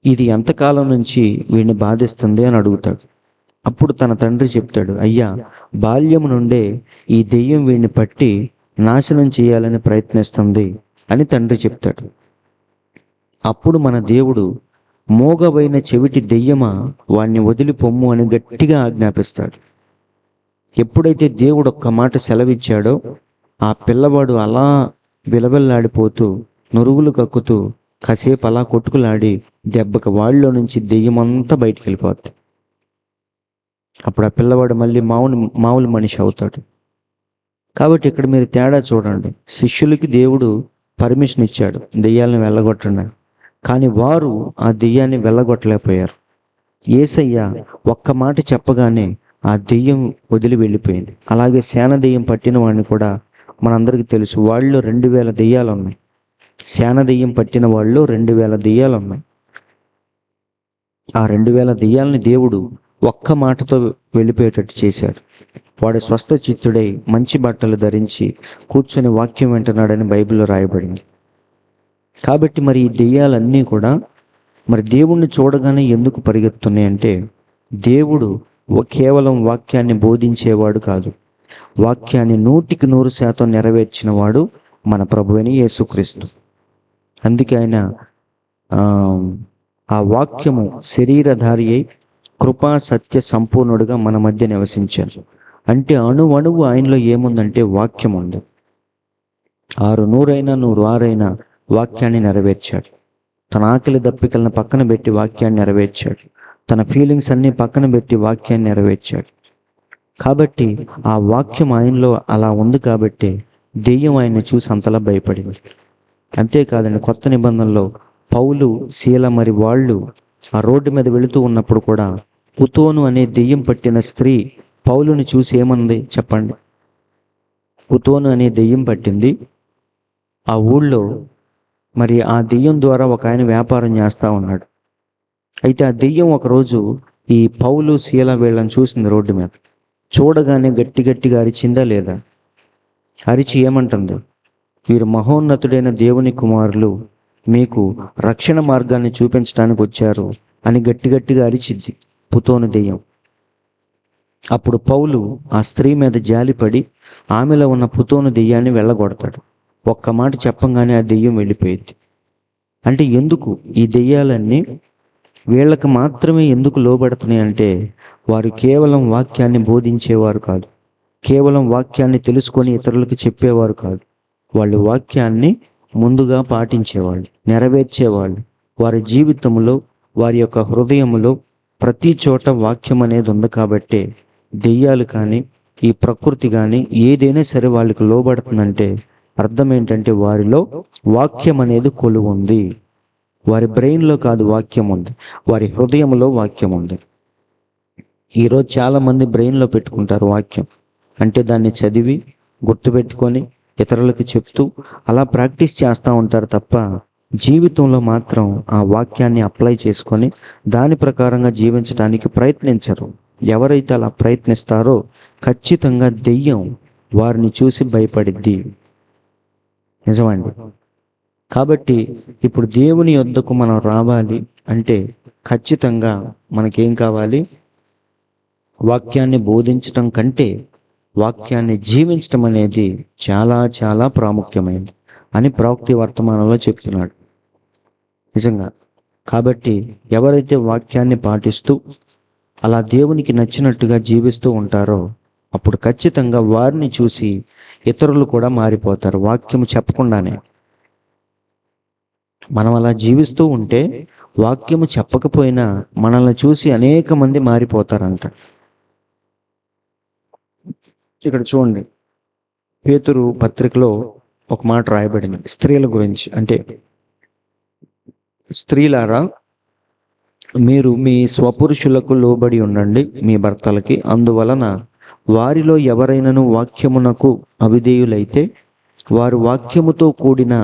ఇది ఎంతకాలం నుంచి వీడిని బాధిస్తుంది అని అడుగుతాడు. అప్పుడు తన తండ్రి చెప్తాడు, అయ్యా, బాల్యం నుండే ఈ దెయ్యం వీడిని పట్టి నాశనం చేయాలని ప్రయత్నిస్తుంది అని తండ్రి చెప్తాడు. అప్పుడు మన దేవుడు, మోగవైన చెవిటి దెయ్యమా వాణ్ణి వదిలి పొమ్ము అని గట్టిగా ఆజ్ఞాపిస్తాడు. ఎప్పుడైతే దేవుడు ఒక్క మాట సెలవిచ్చాడో ఆ పిల్లవాడు అలా విలవిల్లాడిపోతూ నురుగులు కక్కుతూ కాసేపు అలా కొట్టుకులాడి దెబ్బకి వాళ్ళలో నుంచి దెయ్యమంతా బయటికి వెళ్ళిపోద్ది. అప్పుడు ఆ పిల్లవాడు మళ్ళీ మామూలు మనిషి అవుతాడు. కాబట్టి ఇక్కడ మీరు తేడా చూడండి. శిష్యులకి దేవుడు పర్మిషన్ ఇచ్చాడు దెయ్యాలను వెళ్ళగొట్టండి, కానీ వారు ఆ దెయ్యాన్ని వెళ్ళగొట్టలేకపోయారు. యేసయ్య ఒక్క మాట చెప్పగానే ఆ దెయ్యం వదిలి వెళ్ళిపోయింది. అలాగే శాన దెయ్యం పట్టిన వాడిని కూడా మనందరికీ తెలుసు, వాళ్ళు 2000 దెయ్యాలు ఉన్నాయి. శాన దెయ్యం పట్టిన వాళ్ళు 2000 దెయ్యాలు ఉన్నాయి. ఆ 2000 దెయ్యాలని దేవుడు ఒక్క మాటతో వెళ్ళిపోయేటట్టు చేశాడు. వాడు స్వస్థ చిత్తుడై మంచి బట్టలు ధరించి కూర్చొని వాక్యం వింటున్నాడని బైబిల్లో రాయబడింది. కాబట్టి మరి ఈ దెయ్యాలన్నీ కూడా మరి దేవుణ్ణి చూడగానే ఎందుకు పరిగెత్తున్నాయి అంటే, దేవుడు కేవలం వాక్యాన్ని బోధించేవాడు కాదు, వాక్యాన్ని 100% నెరవేర్చిన వాడు మన ప్రభువైన యేసుక్రీస్తు. అందుకే ఆయన ఆ వాక్యము శరీరధారి అయి కృపా సత్య సంపూర్ణుడుగా మన మధ్య నివసించారు. అంటే అణువణువు ఆయనలో ఏముందంటే వాక్యం ఉంది. 100 అయినా 106 అయినా వాక్యాన్ని నెరవేర్చాడు. తన ఆకలి దప్పికలను పక్కన పెట్టి వాక్యాన్ని నెరవేర్చాడు. తన ఫీలింగ్స్ అన్నీ పక్కన పెట్టి వాక్యాన్ని నెరవేర్చాడు. కాబట్టి ఆ వాక్యం ఆయనలో అలా ఉంది కాబట్టి దెయ్యం ఆయన్ని చూసి అంతలా భయపడింది. అంతేకాదండి, కొత్త నిబంధనలో పౌలు, శీల మరి వాళ్ళు ఆ రోడ్డు మీద వెళుతూ ఉన్నప్పుడు కూడా పుతోను అనే దెయ్యం పట్టిన స్త్రీ పౌలుని చూసి ఏమంది చెప్పండి? పుతోను అనే దెయ్యం పట్టింది. ఆ ఊళ్ళో మరి ఆ దెయ్యం ద్వారా ఒక ఆయన వ్యాపారం చేస్తూ ఉన్నాడు. అయితే ఆ దెయ్యం ఒకరోజు ఈ పౌలు, శీల వీళ్ళని చూసింది రోడ్డు మీద. చూడగానే గట్టి గట్టిగా అరిచిందా లేదా? అరిచి ఏమంటుంది? వీరు మహోన్నతుడైన దేవుని కుమారులు, మీకు రక్షణ మార్గాన్ని చూపించడానికి వచ్చారు అని గట్టి గట్టిగా అరిచిద్ది పుతోను దెయ్యం. అప్పుడు పౌలు ఆ స్త్రీ మీద జాలిపడి ఆమెలో ఉన్న పుతోను దెయ్యాన్ని వెళ్ళగొడతాడు. ఒక్క మాట చెప్పంగానే ఆ దెయ్యం వెళ్ళిపోయింది. అంటే ఎందుకు ఈ దెయ్యాలన్నీ వీళ్ళకి మాత్రమే ఎందుకు లోబడుతున్నాయి అంటే, వారు కేవలం వాక్యాన్ని బోధించేవారు కాదు, కేవలం వాక్యాన్ని తెలుసుకొని ఇతరులకు చెప్పేవారు కాదు. వాళ్ళు వాక్యాన్ని ముందుగా పాటించేవాళ్ళు, నెరవేర్చేవాళ్ళు. వారి జీవితంలో, వారి యొక్క హృదయంలో ప్రతి చోట వాక్యం అనేది ఉంది. కాబట్టి దెయ్యాలు కానీ ఈ ప్రకృతి కానీ ఏదైనా సరే వాళ్ళకి లోబడుతుందంటే అర్థం ఏంటంటే వారిలో వాక్యం అనేది కొలువు ఉంది. వారి బ్రెయిన్లో కాదు వాక్యం ఉంది, వారి హృదయంలో వాక్యం ఉంది. ఈరోజు చాలామంది బ్రెయిన్లో పెట్టుకుంటారు వాక్యం, అంటే దాన్ని చదివి గుర్తుపెట్టుకొని ఇతరులకు చెప్తూ అలా ప్రాక్టీస్ చేస్తూ ఉంటారు తప్ప జీవితంలో మాత్రం ఆ వాక్యాన్ని అప్లై చేసుకొని దాని ప్రకారంగా జీవించడానికి ప్రయత్నించరు. ఎవరైతే అలా ప్రయత్నిస్తారో ఖచ్చితంగా దెయ్యం వారిని చూసి భయపడిద్ది. నిజమండి. కాబట్టి ఇప్పుడు దేవుని యొద్దకు మనం రావాలి అంటే ఖచ్చితంగా మనకేం కావాలి? వాక్యాన్ని బోధించటం కంటే వాక్యాన్ని జీవించటం అనేది చాలా చాలా ప్రాముఖ్యమైనది అని ప్రవక్త వర్తమానంలో చెప్తున్నాడు. నిజంగా. కాబట్టి ఎవరైతే వాక్యాన్ని పాటిస్తూ అలా దేవునికి నచ్చినట్టుగా జీవిస్తూ ఉంటారో అప్పుడు ఖచ్చితంగా వారిని చూసి ఇతరులు కూడా మారిపోతారు. వాక్యము చెప్పకుండానే మనం అలా జీవిస్తూ ఉంటే వాక్యము చెప్పకపోయినా మనల్ని చూసి అనేక మంది మారిపోతారంట. ఇక్కడ చూడండి, పేతురు పత్రికలో ఒక మాట రాయబడింది స్త్రీల గురించి. అంటే స్త్రీలారా, మీరు మీ స్వపురుషులకు లోబడి ఉండండి మీ భర్తలకి, అందువలన వారిలో ఎవరైనను వాక్యమునకు అవిధేయులైతే వారు వాక్యముతో కూడిన,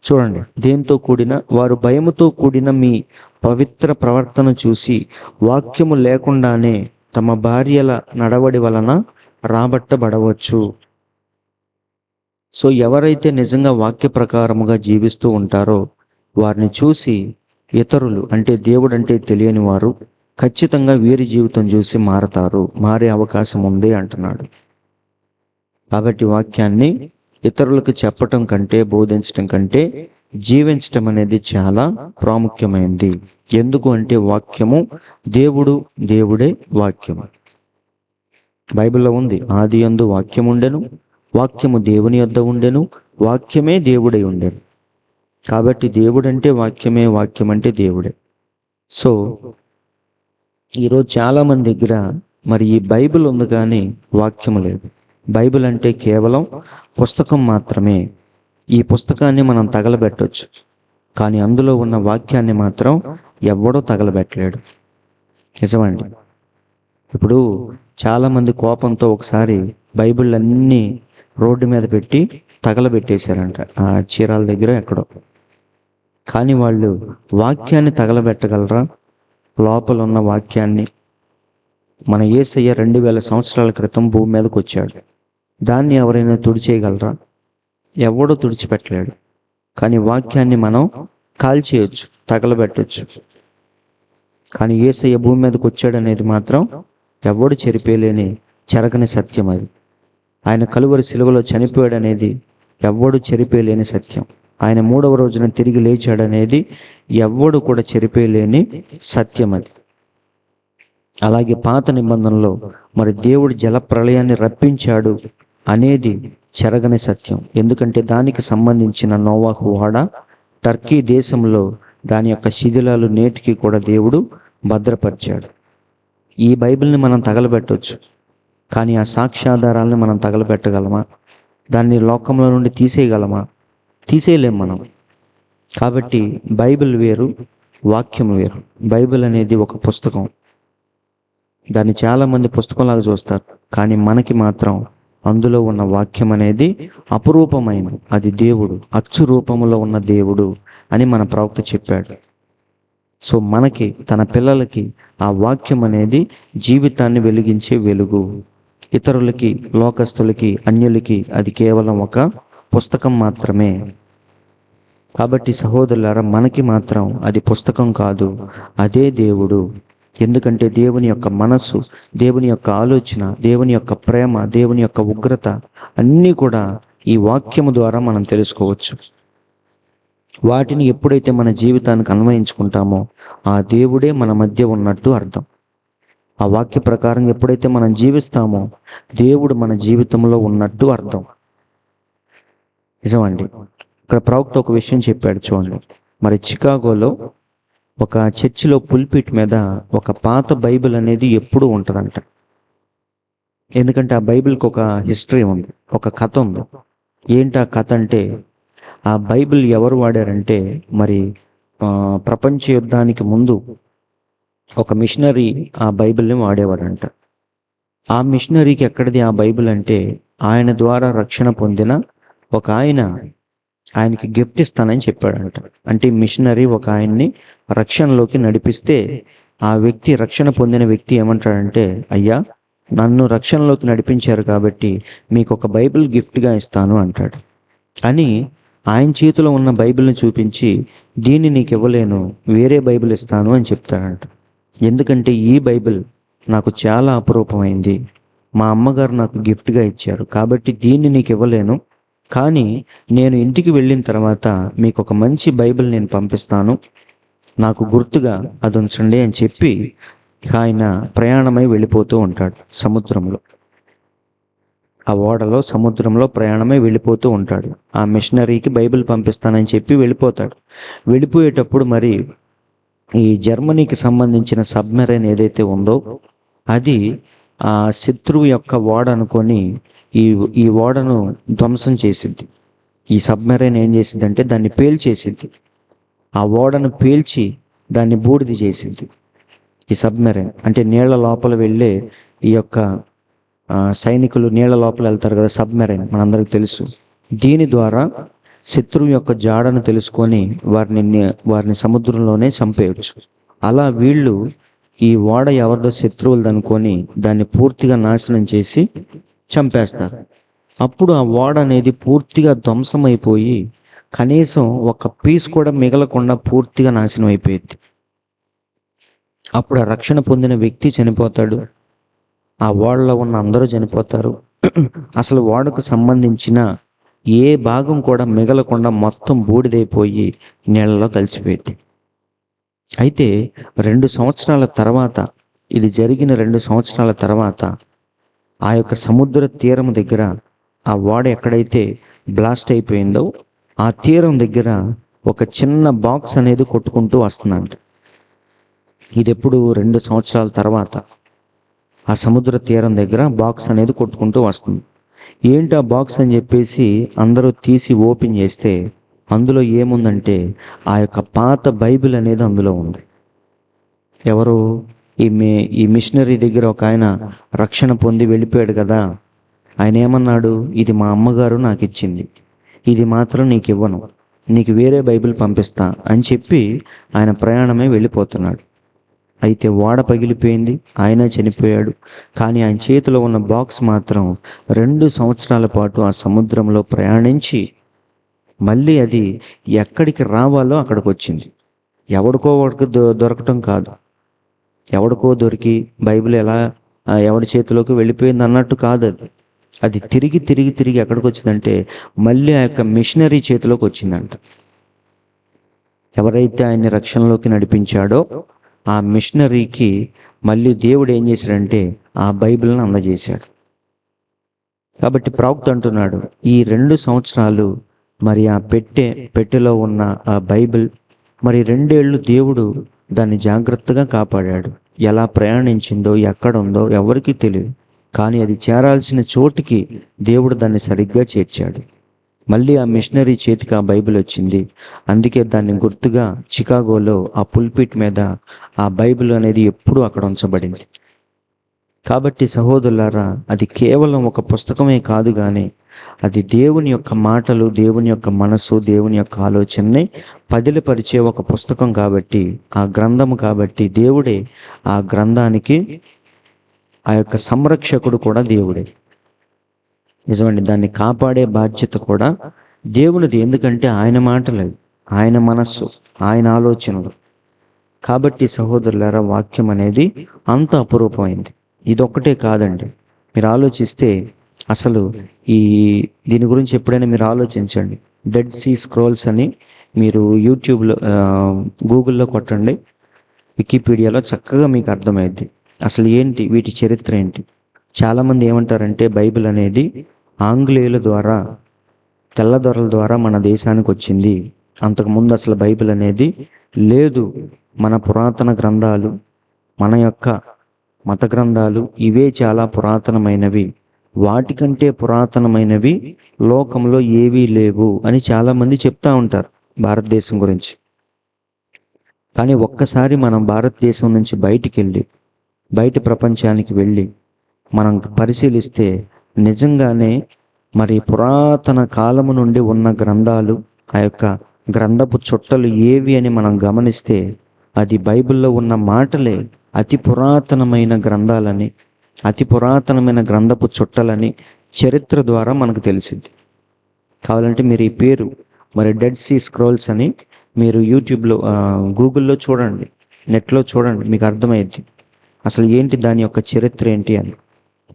చూడండి, దేంతో కూడిన, వారు భయముతో కూడిన మీ పవిత్ర ప్రవర్తన చూసి వాక్యము లేకుండానే తమ భార్యల నడవడి వలన రాబట్టబడవచ్చు. సో ఎవరైతే నిజంగా వాక్య ప్రకారముగా జీవిస్తూ ఉంటారో వారిని చూసి ఇతరులు, అంటే దేవుడు అంటే తెలియని వారు ఖచ్చితంగా వీరి జీవితం చూసి మారే అవకాశం ఉంది అంటున్నాడు. కాబట్టి వాక్యాన్ని ఇతరులకు చెప్పటం కంటే, బోధించటం కంటే జీవించటం అనేది చాలా ప్రాముఖ్యమైనది. ఎందుకు అంటే వాక్యము దేవుడే వాక్యము. బైబిల్లో ఉంది, ఆది యందు వాక్యం ఉండెను, వాక్యము దేవుని యొద్ద ఉండెను, వాక్యమే దేవుడై ఉండెను. కాబట్టి దేవుడు అంటే వాక్యమే, వాక్యం అంటే దేవుడే. సో ఈరోజు చాలా మంది దగ్గర మరి ఈ బైబిల్ ఉంది కానీ వాక్యము లేదు. బైబిల్ అంటే కేవలం పుస్తకం మాత్రమే. ఈ పుస్తకాన్ని మనం తగలబెట్టవచ్చు, కానీ అందులో ఉన్న వాక్యాన్ని మాత్రం ఎవడో తగలబెట్టలేడు. నిజమండి. ఇప్పుడు చాలామంది కోపంతో ఒకసారి బైబిల్ అన్నీ రోడ్డు మీద పెట్టి తగలబెట్టేశారంట, ఆ చీరాల దగ్గర ఎక్కడో. కానీ వాళ్ళు వాక్యాన్ని తగలబెట్టగలరా? లోపల ఉన్న వాక్యాన్ని. మన యేసయ్య 2000 సంవత్సరాల క్రితం భూమి మీదకి వచ్చాడు. దాన్ని ఎవరైనా తుడిచేయగలరా? ఎవడో తుడిచిపెట్టలేడు. కానీ వాక్యాన్ని మనం కాల్చేయచ్చు, తగలబెట్టచ్చు. కానీ యేసయ్య భూమి మీదకి వచ్చాడు అనేది మాత్రం ఎవడు చెరిపేయలేని చెరగని సత్యం. అది ఆయన కలువరి శిలువలో చనిపోయాడు అనేది ఎవడు చెరిపేయలేని సత్యం. ఆయన 3వ రోజున తిరిగి లేచాడనేది ఎవడు కూడా చెరిపేయలేని సత్యం. అది అలాగే పాత నిబంధనలో మరి దేవుడు జల ప్రళయాన్ని రప్పించాడు అనేది చెరగని సత్యం. ఎందుకంటే దానికి సంబంధించిన నోవాహు ఓడ టర్కీ దేశంలో దాని యొక్క శిథిలాలు నేటికి కూడా దేవుడు భద్రపరిచాడు. ఈ బైబిల్ని మనం తగలబెట్టవచ్చు, కానీ ఆ సాక్ష్యాధారాలను మనం తగలబెట్టగలమా? దాన్ని లోకంలో నుండి తీసేయగలమా? తీసేయలేం మనం. కాబట్టి బైబిల్ వేరు, వాక్యం వేరు. బైబిల్ అనేది ఒక పుస్తకం. దాన్ని చాలామంది పుస్తకంలాగా చూస్తారు, కానీ మనకి మాత్రం అందులో ఉన్న వాక్యం అనేది అపురూపమైనది. అది దేవుడు, అచ్చు రూపంలో ఉన్న దేవుడు అని మన ప్రవక్త చెప్పాడు. సో మనకి, తన పిల్లలకి ఆ వాక్యం అనేది జీవితాన్ని వెలిగించే వెలుగు. ఇతరులకి, లోకస్తులకి, అన్యులకి అది కేవలం ఒక పుస్తకం మాత్రమే. కాబట్టి సహోదరులారా, మనకి మాత్రం అది పుస్తకం కాదు, అదే దేవుడు. ఎందుకంటే దేవుని యొక్క మనస్సు, దేవుని యొక్క ఆలోచన, దేవుని యొక్క ప్రేమ, దేవుని యొక్క ఉగ్రత అన్నీ కూడా ఈ వాక్యము ద్వారా మనం తెలుసుకోవచ్చు. వాటిని ఎప్పుడైతే మన జీవితానికి అన్వయించుకుంటామో ఆ దేవుడే మన మధ్య ఉన్నట్టు అర్థం. ఆ వాక్య ప్రకారం ఎప్పుడైతే మనం జీవిస్తామో దేవుడు మన జీవితంలో ఉన్నట్టు అర్థం. నిజమండి. ఇక్కడ ప్రవక్త ఒక విషయం చెప్పాడు, చూడండి. మరి చికాగోలో ఒక చర్చిలో పుల్పిట్ మీద ఒక పాత బైబిల్ అనేది ఎప్పుడూ ఉంటుందంట. ఎందుకంటే ఆ బైబిల్కి ఒక హిస్టరీ ఉంది, ఒక కథ ఉంది. ఏంటి ఆ కథ అంటే, ఆ బైబిల్ ఎవరు వాడారంటే మరి ప్రపంచ యుద్ధానికి ముందు ఒక మిషనరీ ఆ బైబిల్ని వాడేవాడంట. ఆ మిషనరీకి ఎక్కడిది ఆ బైబిల్ అంటే, ఆయన ద్వారా రక్షణ పొందిన ఒక ఆయనకి గిఫ్ట్ ఇస్తానని చెప్పాడంట. అంటే మిషనరీ ఒక ఆయన్ని రక్షణలోకి నడిపిస్తే ఆ వ్యక్తి, రక్షణ పొందిన వ్యక్తి ఏమంటాడంటే, అయ్యా నన్ను రక్షణలోకి నడిపించారు కాబట్టి మీకు ఒక బైబిల్ గిఫ్ట్గా ఇస్తాను అంటాడు. అని ఆయన చేతిలో ఉన్న బైబిల్ని చూపించి, దీన్ని నీకు ఇవ్వలేను, వేరే బైబిల్ ఇస్తాను అని చెప్తాడంట. ఎందుకంటే ఈ బైబిల్ నాకు చాలా అపురూపమైంది, మా అమ్మగారు నాకు గిఫ్ట్గా ఇచ్చారు, కాబట్టి దీన్ని నీకు ఇవ్వలేను, కానీ నేను ఇంటికి వెళ్ళిన తర్వాత మీకు ఒక మంచి బైబిల్ నేను పంపిస్తాను, నాకు గుర్తుగా అది ఉంచండి అని చెప్పి ఆయన ప్రయాణమై వెళ్ళిపోతూ ఉంటాడు సముద్రంలో. ఆ ఓడలో సముద్రంలో ప్రయాణమై వెళ్ళిపోతూ ఉంటాడు. ఆ మిషనరీకి బైబిల్ పంపిస్తానని చెప్పి వెళ్ళిపోతాడు. వెళ్ళిపోయేటప్పుడు మరి ఈ జర్మనీకి సంబంధించిన సబ్మెరైన్ ఏదైతే ఉందో అది ఆ శత్రువు యొక్క ఓడ అనుకొని ఈ ఓడను ధ్వంసం చేసిద్ది. ఈ సబ్మెరైన్ ఏం చేసిద్ది అంటే దాన్ని పేల్చేసిద్ది. ఆ ఓడను పేల్చి దాన్ని బూడిద చేసిద్ది. ఈ సబ్మెరైన్ అంటే నీళ్ల లోపల వెళ్ళే ఈ యొక్క సైనికులు నీళ్ళ లోపల వెళ్తారు కదా, సబ్మెరైన్ మనందరికి తెలుసు. దీని ద్వారా శత్రువు యొక్క జాడను తెలుసుకొని వారిని సముద్రంలోనే చంపేయచ్చు. అలా వీళ్ళు ఈ ఓడ ఎవరిదో శత్రువులు అనుకొని దాన్ని పూర్తిగా నాశనం చేసి చంపేస్తారు. అప్పుడు ఆ ఓడ అనేది పూర్తిగా ధ్వంసమైపోయి కనీసం ఒక పీస్ కూడా మిగలకుండా పూర్తిగా నాశనం అయిపోయింది. అప్పుడు ఆ రక్షణ పొందిన వ్యక్తి చనిపోతాడు, ఆ ఓడలో ఉన్న అందరూ చనిపోతారు. అసలు ఓడకు సంబంధించిన ఏ భాగం కూడా మిగలకుండా మొత్తం బూడిదైపోయి నీళ్ళలో కలిసిపోయింది. అయితే 2 సంవత్సరాల తర్వాత, ఇది జరిగిన 2 సంవత్సరాల తర్వాత ఆ యొక్క సముద్ర తీరం దగ్గర ఆ ఓడ ఎక్కడైతే బ్లాస్ట్ అయిపోయిందో ఆ తీరం దగ్గర ఒక చిన్న బాక్స్ అనేది కొట్టుకుంటూ వస్తుందంట. ఇది ఎప్పుడు 2 సంవత్సరాల తర్వాత ఆ సముద్ర తీరం దగ్గర బాక్స్ అనేది కొట్టుకుంటూ వస్తుంది. ఏంటి ఆ బాక్స్ అని చెప్పేసి అందరూ తీసి ఓపెన్ చేస్తే అందులో ఏముందంటే ఆ యొక్క పాత బైబిల్ అనేది అందులో ఉంది. ఎవరు? ఈ మిషనరీ దగ్గర ఒక ఆయన రక్షణ పొంది వెళ్ళిపోయాడు కదా, ఆయన ఏమన్నాడు, ఇది మా అమ్మగారు నాకు ఇచ్చింది, ఇది మాత్రం నీకు ఇవ్వను, నీకు వేరే బైబిల్ పంపిస్తా అని చెప్పి ఆయన ప్రయాణమే వెళ్ళిపోతున్నాడు. అయితే ఓడ పగిలిపోయింది, ఆయన చనిపోయాడు. కానీ ఆయన చేతిలో ఉన్న బాక్స్ మాత్రం 2 సంవత్సరాల పాటు ఆ సముద్రంలో ప్రయాణించి మళ్ళీ అది ఎక్కడికి రావాలో అక్కడికి వచ్చింది. ఎవడికో వాడికి దొరకటం కాదు, ఎవడికో దొరికి బైబిల్ ఎలా ఎవడి చేతిలోకి వెళ్ళిపోయింది అన్నట్టు కాదు. అది తిరిగి తిరిగి తిరిగి ఎక్కడికి వచ్చిందంటే మళ్ళీ ఆ యొక్క మిషనరీ చేతిలోకి వచ్చిందంట. ఎవరైతే ఆయన్ని రక్షణలోకి నడిపించాడో ఆ మిషనరీకి మళ్ళీ దేవుడు ఏం చేశాడంటే ఆ బైబిల్ని అందజేశాడు. కాబట్టి ప్రవక్త అంటున్నాడు, ఈ 2 సంవత్సరాలు మరి ఆ పెట్టెలో ఉన్న ఆ బైబిల్ మరి 2 ఏళ్ళు దేవుడు దాన్ని జాగ్రత్తగా కాపాడాడు. ఎలా ప్రయాణించిందో ఎక్కడ ఉందో ఎవరికీ తెలియదు, కానీ అది చేరాల్సిన చోటికి దేవుడు దాన్ని సరిగ్గా చేర్చాడు. మళ్ళీ ఆ మిషనరీ చేతికి ఆ బైబిల్ వచ్చింది. అందుకే దాన్ని గుర్తుగా చికాగోలో ఆ పుల్పిట్ మీద ఆ బైబిల్ అనేది ఎప్పుడూ అక్కడ ఉంచబడింది. కాబట్టి సహోదరులారా, అది కేవలం ఒక పుస్తకమే కాదు, కానీ అది దేవుని యొక్క మాటలు, దేవుని యొక్క మనసు, దేవుని యొక్క ఆలోచనని పదిలపరిచే ఒక పుస్తకం. కాబట్టి ఆ గ్రంథము కాబట్టి దేవుడే ఆ గ్రంథానికి ఆ యొక్క సంరక్షకుడు కూడా దేవుడే. నిజమండి, దాన్ని కాపాడే బాధ్యత కూడా దేవునిది. ఎందుకంటే ఆయన మాటలు, ఆయన మనస్సు, ఆయన ఆలోచనలు. కాబట్టి సహోదరులారా, వాక్యం అనేది అంత అపురూపమైంది. ఇదొక్కటే కాదండి, మీరు ఆలోచిస్తే అసలు దీని గురించి ఎప్పుడైనా మీరు ఆలోచించండి. డెడ్ సీ స్క్రోల్స్ అని మీరు యూట్యూబ్లో గూగుల్లో కొట్టండి, వికీపీడియాలో చక్కగా మీకు అర్థమైంది అసలు ఏంటి వీటి చరిత్ర ఏంటి. చాలామంది ఏమంటారంటే బైబిల్ అనేది ఆంగ్లేయుల ద్వారా, తెల్లదొరల ద్వారా మన దేశానికి వచ్చింది, అంతకుముందు అసలు బైబిల్ అనేది లేదు. మన పురాతన గ్రంథాలు, మన యొక్క మత గ్రంథాలు ఇవే చాలా పురాతనమైనవి, వాటికంటే పురాతనమైనవి లోకంలో ఏవీ లేవు అని చాలామంది చెప్తా ఉంటారు భారతదేశం గురించి. కానీ ఒక్కసారి మనం భారతదేశం నుంచి బయటి ప్రపంచానికి వెళ్ళి మనం పరిశీలిస్తే నిజంగానే మరి పురాతన కాలము నుండి ఉన్న గ్రంథాలు, ఆ యొక్క గ్రంథపు చుట్టలు ఏవి అని మనం గమనిస్తే అది బైబిల్లో ఉన్న మాటలే అతి పురాతనమైన గ్రంథాలని, అతి పురాతనమైన గ్రంథపు చుట్టలని చరిత్ర ద్వారా మనకు తెలిసింది. కావాలంటే మీరు ఈ పేరు మరి డెడ్ సీ స్క్రోల్స్ అని మీరు యూట్యూబ్లో గూగుల్లో చూడండి, నెట్లో చూడండి, మీకు అర్థమైంది అసలు ఏంటి దాని యొక్క చరిత్ర ఏంటి అని.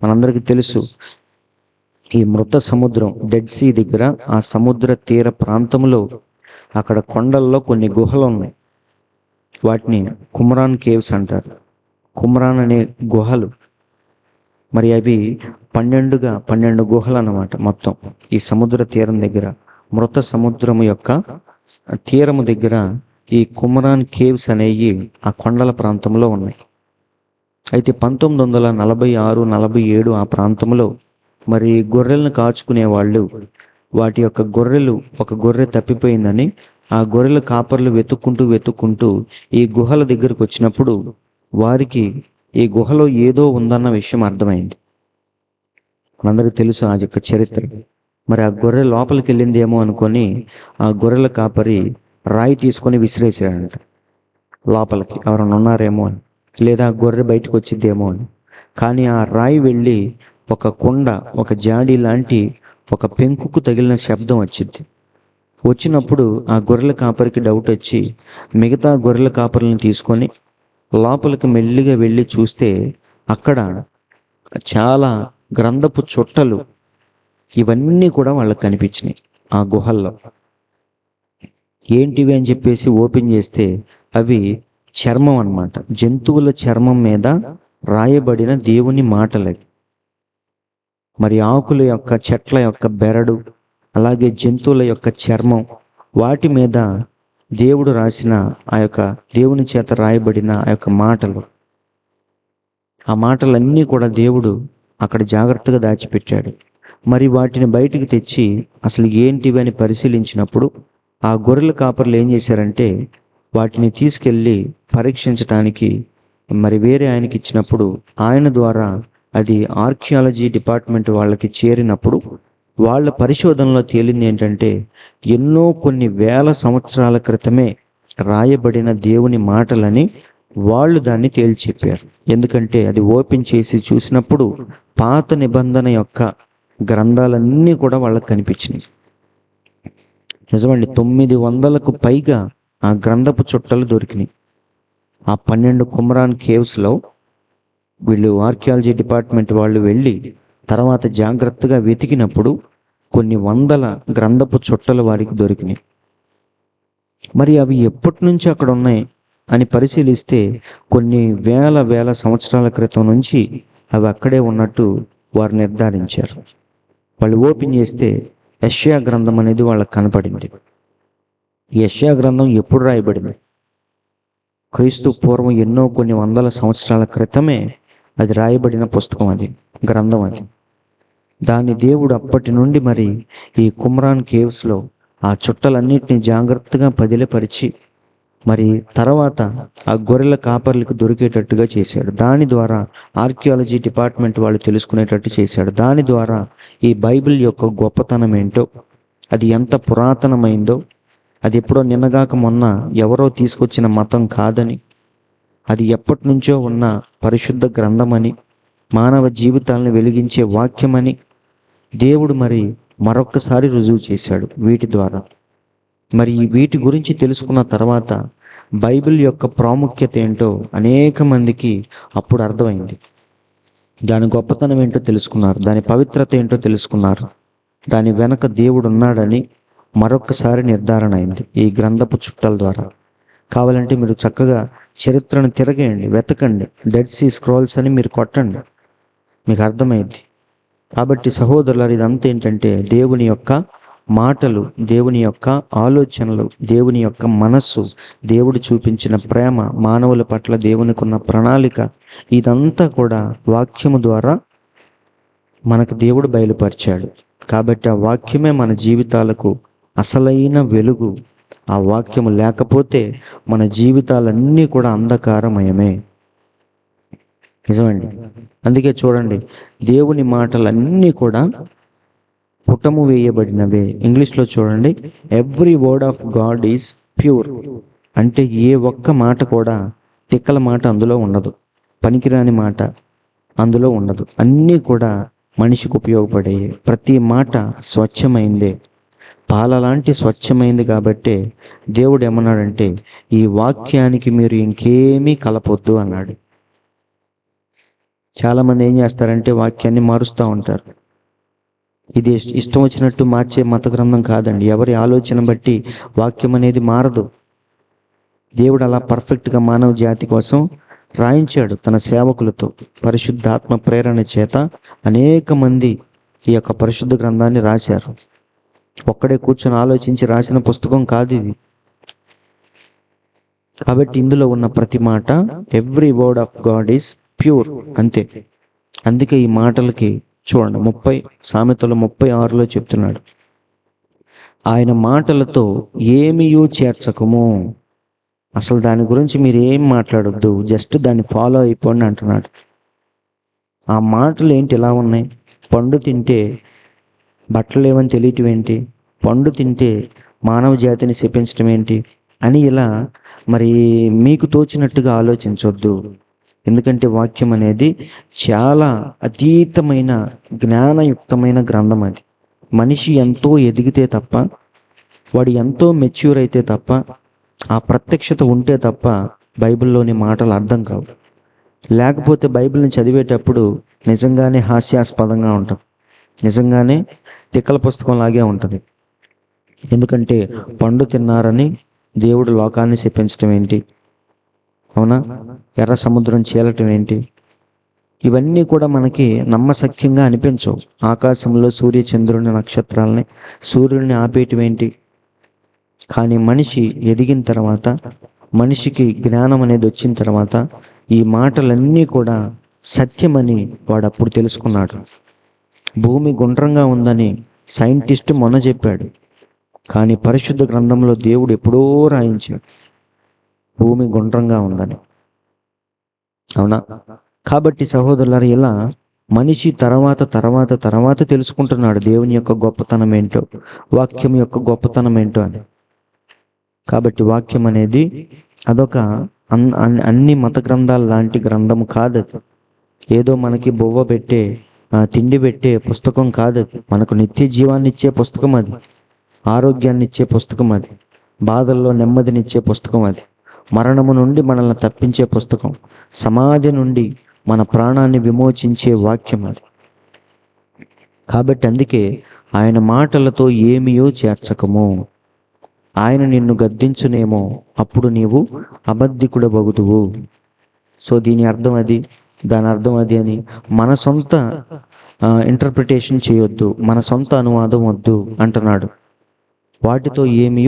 మనందరికీ తెలుసు, ఈ మృత సముద్రం డెడ్ సీ దగ్గర ఆ సముద్ర తీర ప్రాంతంలో అక్కడ కొండల్లో కొన్ని గుహలు ఉన్నాయి. వాటిని కుమ్రాన్ కేవ్స్ అంటారు. కుమ్రాన్ అనే గుహలు, మరి అవి 12 గుహలు అన్నమాట. మొత్తం ఈ సముద్ర తీరం దగ్గర, మృత సముద్రము యొక్క తీరము దగ్గర ఈ కుమ్రాన్ కేవ్స్ అనేవి ఆ కొండల ప్రాంతంలో ఉన్నాయి. అయితే 1946-47 ఆ ప్రాంతంలో మరి గొర్రెలను కాచుకునే వాళ్ళు, వాటి యొక్క ఒక గొర్రె తప్పిపోయిందని ఆ గొర్రెల కాపర్లు వెతుక్కుంటూ ఈ గుహల దగ్గరకు వచ్చినప్పుడు వారికి ఈ గుహలో ఏదో ఉందన్న విషయం అర్థమైంది. మనందరికీ తెలుసు ఆ యొక్క చరిత్ర. మరి ఆ గొర్రె లోపలికి వెళ్ళిందేమో అనుకొని ఆ గొర్రెల కాపరి రాయి తీసుకొని విసిరేసాడంట లోపలికి, ఎవరైనా ఉన్నారేమో అని, లేదా ఆ గొర్రె బయటకు వచ్చిద్దేమో అని. కానీ ఆ రాయి వెళ్ళి ఒక కుండ, ఒక జాడి లాంటి ఒక పెంకుకు తగిలిన శబ్దం వచ్చింది. వచ్చినప్పుడు ఆ గొర్రెల కాపరికి డౌట్ వచ్చి మిగతా గొర్రెల కాపరులను తీసుకొని లోపలికి మెల్లిగా వెళ్ళి చూస్తే అక్కడ చాలా గ్రంథపు చుట్టలు ఇవన్నీ కూడా వాళ్ళకి కనిపించినాయి ఆ గుహల్లో. ఏంటివి అని చెప్పేసి ఓపెన్ చేస్తే అవి చర్మం అన్నమాట. జంతువుల చర్మం మీద రాయబడిన దేవుని మాటలవి. మరి ఆకుల యొక్క, చెట్ల యొక్క బెరడు, అలాగే జంతువుల యొక్క చర్మం, వాటి మీద దేవుడు రాసిన ఆ యొక్క దేవుని చేత రాయబడిన ఆ యొక్క మాటలు. ఆ మాటలన్నీ కూడా దేవుడు అక్కడ జాగ్రత్తగా దాచిపెట్టాడు. మరి వాటిని బయటికి తెచ్చి అసలు ఏంటివి అని పరిశీలించినప్పుడు ఆ గొర్రెల కాపర్లు ఏం చేశారంటే వాటిని తీసుకెళ్ళి పరీక్షించడానికి మరి వేరే ఆయనకి ఇచ్చినప్పుడు ఆయన ద్వారా అది ఆర్కియాలజీ డిపార్ట్మెంట్ వాళ్ళకి చేరినప్పుడు వాళ్ళ పరిశోధనలో తేలింది ఏంటంటే కొన్ని వేల సంవత్సరాల క్రితమే రాయబడిన దేవుని మాటలని వాళ్ళు దాన్ని తేల్చి చెప్పారు. ఎందుకంటే అది ఓపెన్ చేసి చూసినప్పుడు పాత నిబంధన యొక్క గ్రంథాలన్నీ కూడా వాళ్ళకి కనిపించినాయి. నిజమండి, 900కు పైగా ఆ గ్రంథపు చుట్టలు దొరికినాయి. ఆ 12 కుమ్రాన్ కేవ్స్లో వీళ్ళు ఆర్కియాలజీ డిపార్ట్మెంట్ వాళ్ళు వెళ్ళి తర్వాత జాగ్రత్తగా వెతికినప్పుడు కొన్ని వందల గ్రంథపు చుట్టలు వారికి దొరికినాయి. మరి అవి ఎప్పటి నుంచి అక్కడ ఉన్నాయి అని పరిశీలిస్తే కొన్ని వేల సంవత్సరాల క్రితం నుంచి అవి అక్కడే ఉన్నట్టు వారు నిర్ధారించారు. వాళ్ళు ఓపెన్ చేస్తే యెషయా గ్రంథం అనేది వాళ్ళకి కనపడింది. ఈ యెషయా గ్రంథం ఎప్పుడు రాయబడింది? క్రీస్తు పూర్వం కొన్ని వందల సంవత్సరాల క్రితమే అది రాయబడిన పుస్తకం, అది గ్రంథం. అది దాన్ని దేవుడు అప్పటి నుండి మరి ఈ కుమ్రాన్ కేవ్స్లో ఆ చుట్టలన్నిటిని జాగ్రత్తగా పదిలపరిచి మరి తర్వాత ఆ గొర్రెల కాపర్లకు దొరికేటట్టుగా చేశాడు. దాని ద్వారా ఆర్కియాలజీ డిపార్ట్మెంట్ వాళ్ళు తెలుసుకునేటట్టు చేశాడు. దాని ద్వారా ఈ బైబిల్ యొక్క గొప్పతనం ఏంటో, అది ఎంత పురాతనమైందో, అది ఎప్పుడో నిన్నగాక మొన్న ఎవరో తీసుకొచ్చిన మతం కాదని, అది ఎప్పటి నుంచో ఉన్న పరిశుద్ధ గ్రంథమని, మానవ జీవితాలను వెలిగించే వాక్యమని దేవుడు మరి మరొక్కసారి రుజువు చేశాడు వీటి ద్వారా. మరి వీటి గురించి తెలుసుకున్న తర్వాత బైబిల్ యొక్క ప్రాముఖ్యత ఏంటో అనేక మందికి అప్పుడు అర్థమైంది. దాని గొప్పతనం ఏంటో తెలుసుకున్నారు, దాని పవిత్రత ఏంటో తెలుసుకున్నారు, దాని వెనక దేవుడు ఉన్నాడని మరొక్కసారి నిర్ధారణ అయింది ఈ గ్రంథపు చుట్టల ద్వారా. కావాలంటే మీరు చక్కగా చరిత్రను తిరగేయండి, వెతకండి, డెడ్ సీ స్క్రోల్స్ అని మీరు కొట్టండి, మీకు అర్థమైంది. కాబట్టి సహోదరులారు, ఇదంతా ఏంటంటే దేవుని యొక్క మాటలు, దేవుని యొక్క ఆలోచనలు, దేవుని యొక్క మనస్సు, దేవుడు చూపించిన ప్రేమ, మానవుల పట్ల దేవునికి ఉన్న ప్రణాళిక, ఇదంతా కూడా వాక్యము ద్వారా మనకు దేవుడు బయలుపరిచాడు. కాబట్టి ఆ వాక్యమే మన జీవితాలకు అసలైన వెలుగు. ఆ వాక్యము లేకపోతే మన జీవితాలన్నీ కూడా అంధకారమయమే. నిజమండి. అందుకే చూడండి, దేవుని మాటలన్నీ కూడా పుటము వేయబడినవే. ఇంగ్లీష్లో చూడండి, every word of God is pure. అంటే ఏ ఒక్క మాట కూడా తిక్కల మాట అందులో ఉండదు, పనికిరాని మాట అందులో ఉండదు. అన్నీ కూడా మనిషికి ఉపయోగపడే ప్రతి మాట స్వచ్ఛమైందే, పాలలాంటి స్వచ్ఛమైంది. కాబట్టే దేవుడు ఏమన్నాడంటే ఈ వాక్యానికి మీరు ఇంకేమీ కలపొద్దు అన్నాడు. చాలామంది ఏం చేస్తారంటే వాక్యాన్ని మారుస్తూ ఉంటారు. ఇది ఇష్టం వచ్చినట్టు మార్చే మత గ్రంథం కాదండి. ఎవరి ఆలోచన బట్టి వాక్యం అనేది మారదు. దేవుడు అలా పర్ఫెక్ట్గా మానవ జాతి కోసం రాయించాడు తన సేవకులతో. పరిశుద్ధాత్మ ప్రేరణ చేత అనేక మంది ఈ యొక్క పరిశుద్ధ గ్రంథాన్ని రాశారు. ఒక్కడే కూర్చొని ఆలోచించి రాసిన పుస్తకం కాదు ఇది. కాబట్టి ఇందులో ఉన్న ప్రతి మాట, every word of God is pure, అంతే. అందుకే ఈ మాటలకి చూడండి, సామెతలు 36లో చెప్తున్నాడు, ఆయన మాటలతో ఏమీయూ చేర్చకము. అసలు దాని గురించి మీరు ఏం మాట్లాడొద్దు, జస్ట్ దాన్ని ఫాలో అయిపోండి అంటున్నాడు. ఆ మాటలు ఏంటి ఇలా ఉన్నాయి? పండు తింటే బట్టలు లేవని తెలియటం ఏంటి, పండు తింటే మానవ జాతిని శపించడం ఏంటి అని ఇలా మరి మీకు తోచినట్టుగా ఆలోచించొద్దు. ఎందుకంటే వాక్యం అనేది చాలా అతీతమైన జ్ఞానయుక్తమైన గ్రంథం. అది మనిషి ఎంతో ఎదిగితే తప్ప, వాడు ఎంతో మెచ్యూర్ అయితే తప్ప, ఆ ప్రత్యక్షత ఉంటే తప్ప బైబిల్లోని మాటలు అర్థం కావు. లేకపోతే బైబిల్ని చదివేటప్పుడు నిజంగానే హాస్యాస్పదంగా ఉంటాం, నిజంగానే తిక్కల పుస్తకం లాగే ఉంటుంది. ఎందుకంటే పండు తిన్నారని దేవుడు లోకాన్ని శపించడం ఏంటి, అవునా? ఎర్ర సముద్రం చీలటం ఏంటి, ఇవన్నీ కూడా మనకి నమ్మశక్యంగా అనిపించవు. ఆకాశంలో సూర్య చంద్రుని నక్షత్రాలని సూర్యుడిని ఆపేయటం ఏంటి? కానీ మనిషి ఎదిగిన తర్వాత, మనిషికి జ్ఞానం అనేది వచ్చిన తర్వాత ఈ మాటలన్నీ కూడా సత్యమని వాడు అప్పుడు తెలుసుకున్నాడు. భూమి గుండ్రంగా ఉందని సైంటిస్ట్ మొన్న చెప్పాడు, కానీ పరిశుద్ధ గ్రంథంలో దేవుడు ఎప్పుడో రాయించాడు భూమి గుండ్రంగా ఉందని, అవునా? కాబట్టి సహోదరులారా, ఇలా మనిషి తర్వాత తర్వాత తర్వాత తెలుసుకుంటున్నాడు దేవుని యొక్క గొప్పతనం ఏంటో, వాక్యం యొక్క గొప్పతనం ఏంటో అని. కాబట్టి వాక్యం అనేది అదొక అన్ని మత గ్రంథాల లాంటి గ్రంథము కాదది. ఏదో మనకి బొవ్వ పెట్టే తిండి పెట్టే పుస్తకం కాదది. మనకు నిత్య జీవాన్ని ఇచ్చే పుస్తకం అది, ఆరోగ్యాన్ని ఇచ్చే పుస్తకం అది, బాధల్లో నెమ్మదినిచ్చే పుస్తకం అది, మరణము నుండి మనల్ని తప్పించే పుస్తకం, సమాధి నుండి మన ప్రాణాన్ని విమోచించే వాక్యం అది. కాబట్టి అందుకే ఆయన మాటలతో ఏమియో చేర్చకము. ఆయన నిన్ను గద్దించునేమో, అప్పుడు నీవు అబద్ధికుడవగుదువు. సో దీని అర్థం అది, దాని అర్థం అది అని మన సొంత ఇంటర్ప్రిటేషన్ చేయొద్దు, మన సొంత అనువాదం వద్దు అంటున్నాడు. వాటితో ఏమీ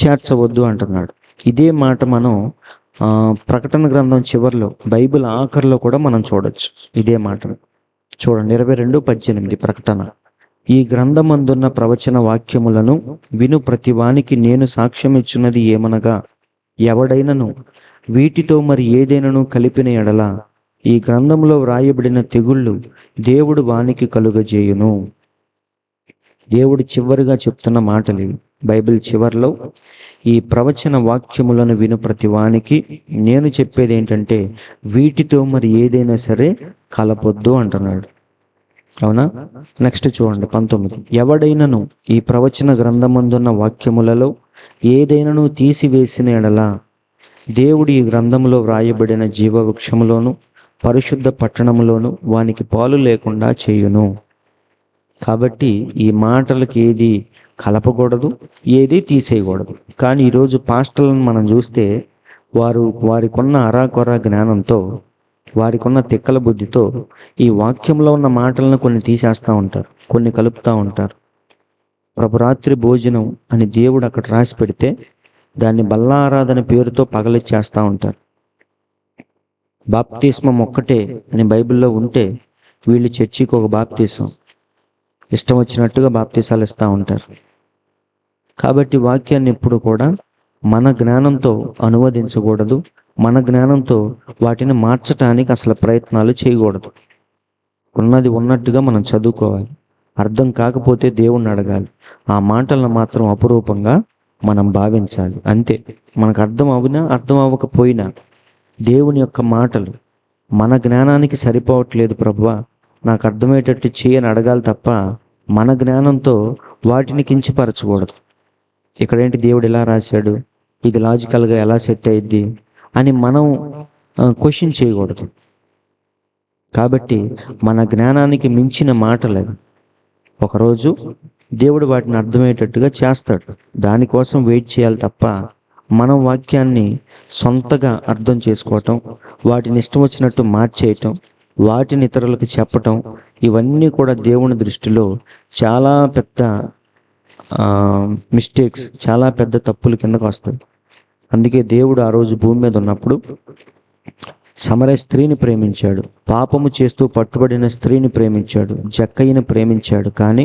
చేర్చవద్దు అంటున్నాడు. ఇదే మాట మనం ప్రకటన గ్రంథం చివరిలో, బైబిల్ ఆఖరిలో కూడా మనం చూడొచ్చు ఇదే మాట. చూడండి 22:18 ప్రకటన. ఈ గ్రంథమందున్న ప్రవచన వాక్యములను విను ప్రతివానికి నేను సాక్ష్యం ఇచ్చున్నది ఏమనగా, ఎవడైనను వీటితో మరి ఏదైనాను కలిపిన ఎడల ఈ గ్రంథంలో వ్రాయబడిన తెగుళ్ళు దేవుడు వానికి కలుగజేయును. దేవుడు చివరిగా చెప్తున్న మాటలు ఇవి. బైబిల్ చివరిలో ఈ ప్రవచన వాక్యములను విను ప్రతివానికి నేను చెప్పేది ఏంటంటే, వీటితో మరి ఏదైనా సరే కలపొద్దు అంటున్నాడు, అవునా? నెక్స్ట్ చూడండి 19. ఎవడైనను ఈ ప్రవచన గ్రంథమందున్న వాక్యములలో ఏదైనాను తీసివేసిన ఎడల దేవుడు ఈ గ్రంథములో వ్రాయబడిన జీవవృక్షములోను పరిశుద్ధ పట్టణములోను వానికి పాలు లేకుండా చేయును. కాబట్టి ఈ మాటలకు ఏది కలపకూడదు, ఏది తీసేయకూడదు. కానీ ఈరోజు పాస్టర్లను మనం చూస్తే వారికున్న అరాకొర జ్ఞానంతో, వారికున్న తిక్కల బుద్ధితో ఈ వాక్యంలో ఉన్న మాటలను కొన్ని తీసేస్తూ ఉంటారు, కొన్ని కలుపుతూ ఉంటారు. ప్రభురాత్రి భోజనం అని దేవుడు అక్కడ రాసి పెడితే దాన్ని బల్లారాధన పేరుతో పగలిచ్చేస్తూ ఉంటారు. బాప్తిస్మం ఒక్కటే అని బైబిల్లో ఉంటే వీళ్ళు చర్చికి ఒక బాప్తిసం, ఇష్టం వచ్చినట్టుగా బాప్తిసాలు ఇస్తూ ఉంటారు. కాబట్టి వాక్యాన్ని ఎప్పుడు కూడా మన జ్ఞానంతో అనువదించకూడదు, మన జ్ఞానంతో వాటిని మార్చటానికి అసలు ప్రయత్నాలు చేయకూడదు. ఉన్నది ఉన్నట్టుగా మనం చదువుకోవాలి. అర్థం కాకపోతే దేవుణ్ణి అడగాలి. ఆ మాటలను మాత్రం అపురూపంగా మనం భావించాలి, అంతే. మనకు అర్థం అవునా అర్థం అవ్వకపోయినా దేవుని యొక్క మాటలు మన జ్ఞానానికి సరిపోవట్లేదు ప్రభువా, నాకు అర్థమయ్యేటట్టు చేయని అడగాలి తప్ప మన జ్ఞానంతో వాటిని కించపరచకూడదు. ఇక్కడేంటి దేవుడు ఎలా రాశాడు, ఇది లాజికల్గా ఎలా సెట్ అయ్యిద్ది అని మనం క్వశ్చన్ చేయకూడదు. కాబట్టి మన జ్ఞానానికి మించిన మాటలు అవి. ఒకరోజు దేవుడు వాటిని అర్థమయ్యేటట్టుగా చేస్తాడు, దానికోసం వెయిట్ చేయాలి తప్ప మనం వాక్యాన్ని సొంతగా అర్థం చేసుకోవటం, వాటిని ఇష్టం వచ్చినట్టు మార్చేయటం, వాటిని ఇతరులకు చెప్పటం, ఇవన్నీ కూడా దేవుని దృష్టిలో చాలా పెద్ద మిస్టేక్స్, చాలా పెద్ద తప్పుల కిందకు వస్తాయి. అందుకే దేవుడు ఆ రోజు భూమి మీద ఉన్నప్పుడు సమరయ స్త్రీని ప్రేమించాడు, పాపము చేస్తూ పట్టుబడిన స్త్రీని ప్రేమించాడు, జక్కయ్యను ప్రేమించాడు. కానీ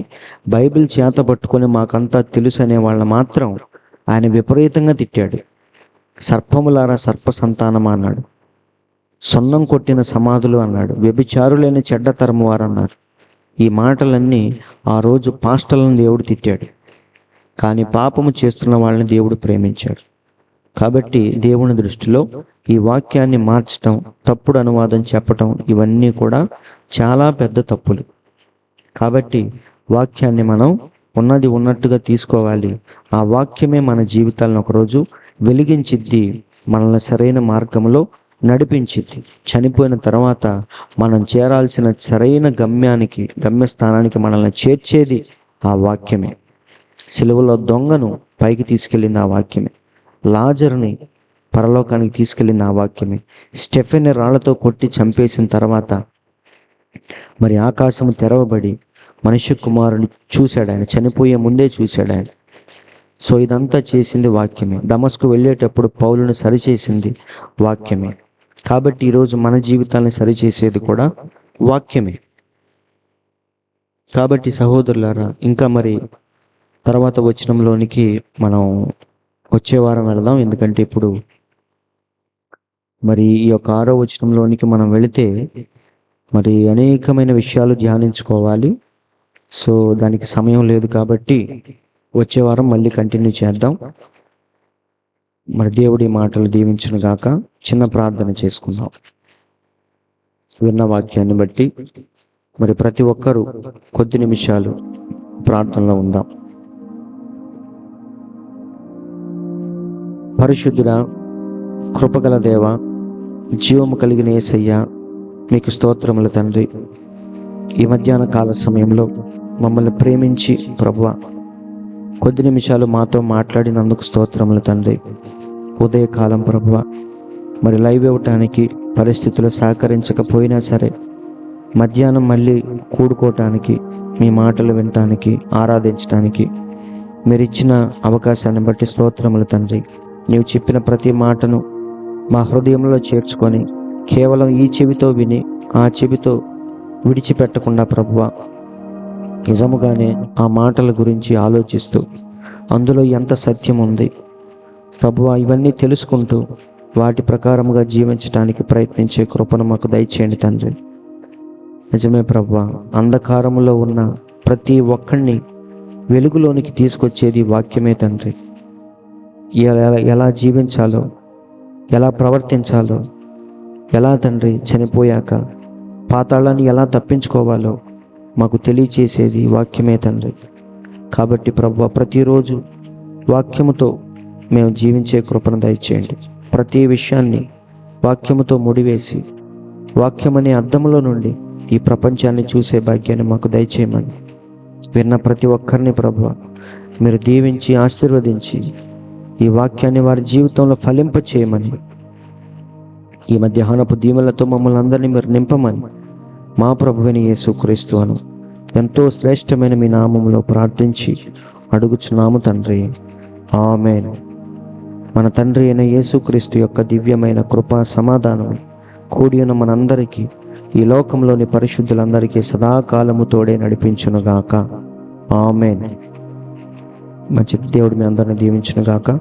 బైబిల్ చేత పట్టుకొని మాకంతా తెలుసు అనే వాళ్ళని మాత్రం ఆయన విపరీతంగా తిట్టాడు. సర్పములారా సర్ప సంతానమా అన్నాడు, సున్నం కొట్టిన సమాధులు అన్నాడు, వ్యభిచారులైన చెడ్డ తరము వారు అన్నారు. ఈ మాటలన్నీ ఆ రోజు పాస్టర్లను దేవుడు తిట్టాడు, కానీ పాపము చేస్తున్న వాళ్ళని దేవుడు ప్రేమించాడు. కాబట్టి దేవుని దృష్టిలో ఈ వాక్యాన్ని మార్చటం, తప్పుడు అనువాదం చెప్పటం, ఇవన్నీ కూడా చాలా పెద్ద తప్పులు. కాబట్టి వాక్యాన్ని మనం ఉన్నది ఉన్నట్టుగా తీసుకోవాలి. ఆ వాక్యమే మన జీవితాలను ఒకరోజు వెలిగించిద్ది, మనల్ని సరైన మార్గంలో నడిపించిద్ది. చనిపోయిన తర్వాత మనం చేరాల్సిన సరైన గమ్యస్థానానికి మనల్ని చేర్చేది ఆ వాక్యమే. సిలువలో దొంగను పైకి తీసుకెళ్ళింది ఆ వాక్యమే. లాజరుని పరలోకానికి తీసుకెళ్ళింది ఆ వాక్యమే. స్టెఫెన్ని రాళ్లతో కొట్టి చంపేసిన తర్వాత మరి ఆకాశము తెరవబడి మనుష్య కుమారుని చూశాడు ఆయన, చనిపోయే ముందే చూశాడు ఆయన. సో ఇదంతా చేసింది వాక్యమే. దమస్కు వెళ్ళేటప్పుడు పౌలును సరిచేసింది వాక్యమే. కాబట్టి ఈరోజు మన జీవితాన్ని సరిచేసేది కూడా వాక్యమే. కాబట్టి సహోదరులారా, ఇంకా మరి తర్వాత వచనంలోనికి మనం వచ్చే వారం వెళదాం. ఎందుకంటే ఇప్పుడు మరి ఈ యొక్క 6వ వచనంలోనికి మనం వెళితే మరి అనేకమైన విషయాలు ధ్యానించుకోవాలి. సో దానికి సమయం లేదు, కాబట్టి వచ్చే వారం మళ్ళీ కంటిన్యూ చేద్దాం. మరి దేవుడి మాటలు దీవించును గాక. చిన్న ప్రార్థన చేసుకుందాం. విన్న వాక్యాన్ని బట్టి మరి ప్రతి ఒక్కరూ కొద్ది నిమిషాలు ప్రార్థనలో ఉందాం. పరిశుద్ధుడా, కృపగల దేవ, జీవము కలిగిన యేసయ్య, మీకు స్తోత్రములు తండ్రి. ఈ మధ్యాహ్న కాల సమయంలో మమ్మల్ని ప్రేమించి ప్రభువా కొద్ది నిమిషాలు మాతో మాట్లాడినందుకు స్తోత్రములు తండ్రి. ఉదయకాలం ప్రభువా మరి లైవ్ ఇవ్వటానికి పరిస్థితులు సహకరించకపోయినా సరే మధ్యాహ్నం మళ్ళీ కూడుకోవటానికి, మీ మాటలు వినటానికి, ఆరాధించటానికి మీరు ఇచ్చిన అవకాశాన్ని బట్టి స్తోత్రములు తండ్రి. నీవు చెప్పిన ప్రతి మాటను మా హృదయంలో చేర్చుకొని కేవలం ఈ చెవితో విని ఆ చెవితో విడిచిపెట్టకుండా ప్రభువా నిజముగానే ఆ మాటల గురించి ఆలోచిస్తూ అందులో ఎంత సత్యం ఉంది ప్రభువా ఇవన్నీ తెలుసుకుంటూ వాటి ప్రకారముగా జీవించడానికి ప్రయత్నించే కృపను మాకు దయచేయండి తండ్రి. నిజమే ప్రభువా, అంధకారములో ఉన్న ప్రతి ఒక్కడిని వెలుగులోనికి తీసుకొచ్చేది వాక్యమే తండ్రి. ఎలా జీవించాలో, ఎలా ప్రవర్తించాలో, ఎలా తండ్రి చనిపోయాక పాతాళాన్ని ఎలా తప్పించుకోవాలో మాకు తెలియచేసేది వాక్యమే తండ్రి. కాబట్టి ప్రభువా ప్రతిరోజు వాక్యముతో మేము జీవించే కృపను దయచేయండి. ప్రతి విషయాన్ని వాక్యముతో ముడివేసి వాక్యమనే అద్దములో నుండి ఈ ప్రపంచాన్ని చూసే భాగ్యాన్ని మాకు దయచేయమని విన్న ప్రతి ఒక్కరిని ప్రభువా మీరు దీవించి ఆశీర్వదించి ఈ వాక్యాన్ని వారి జీవితంలో ఫలింప చేయమని, ఈ మధ్యాహ్నపు దీవెనలతో మమ్మల్ని అందరినీ మీరు నింపమని మా ప్రభువైన యేసుక్రీస్తు అను ఎంతో శ్రేష్టమైన మీ నామములో ప్రార్థించి అడుగుచున్నాము తండ్రి. ఆమేన్. మన తండ్రి అయిన యేసుక్రీస్తు యొక్క దివ్యమైన కృపా సమాధానం కూడి ఉన్న మనందరికీ, ఈ లోకంలోని పరిశుద్ధులందరికీ సదాకాలము తోడే నడిపించునుగాక. ఆమేన్. మంచి దేవుడు మీ అందరిని దీవించునుగాక.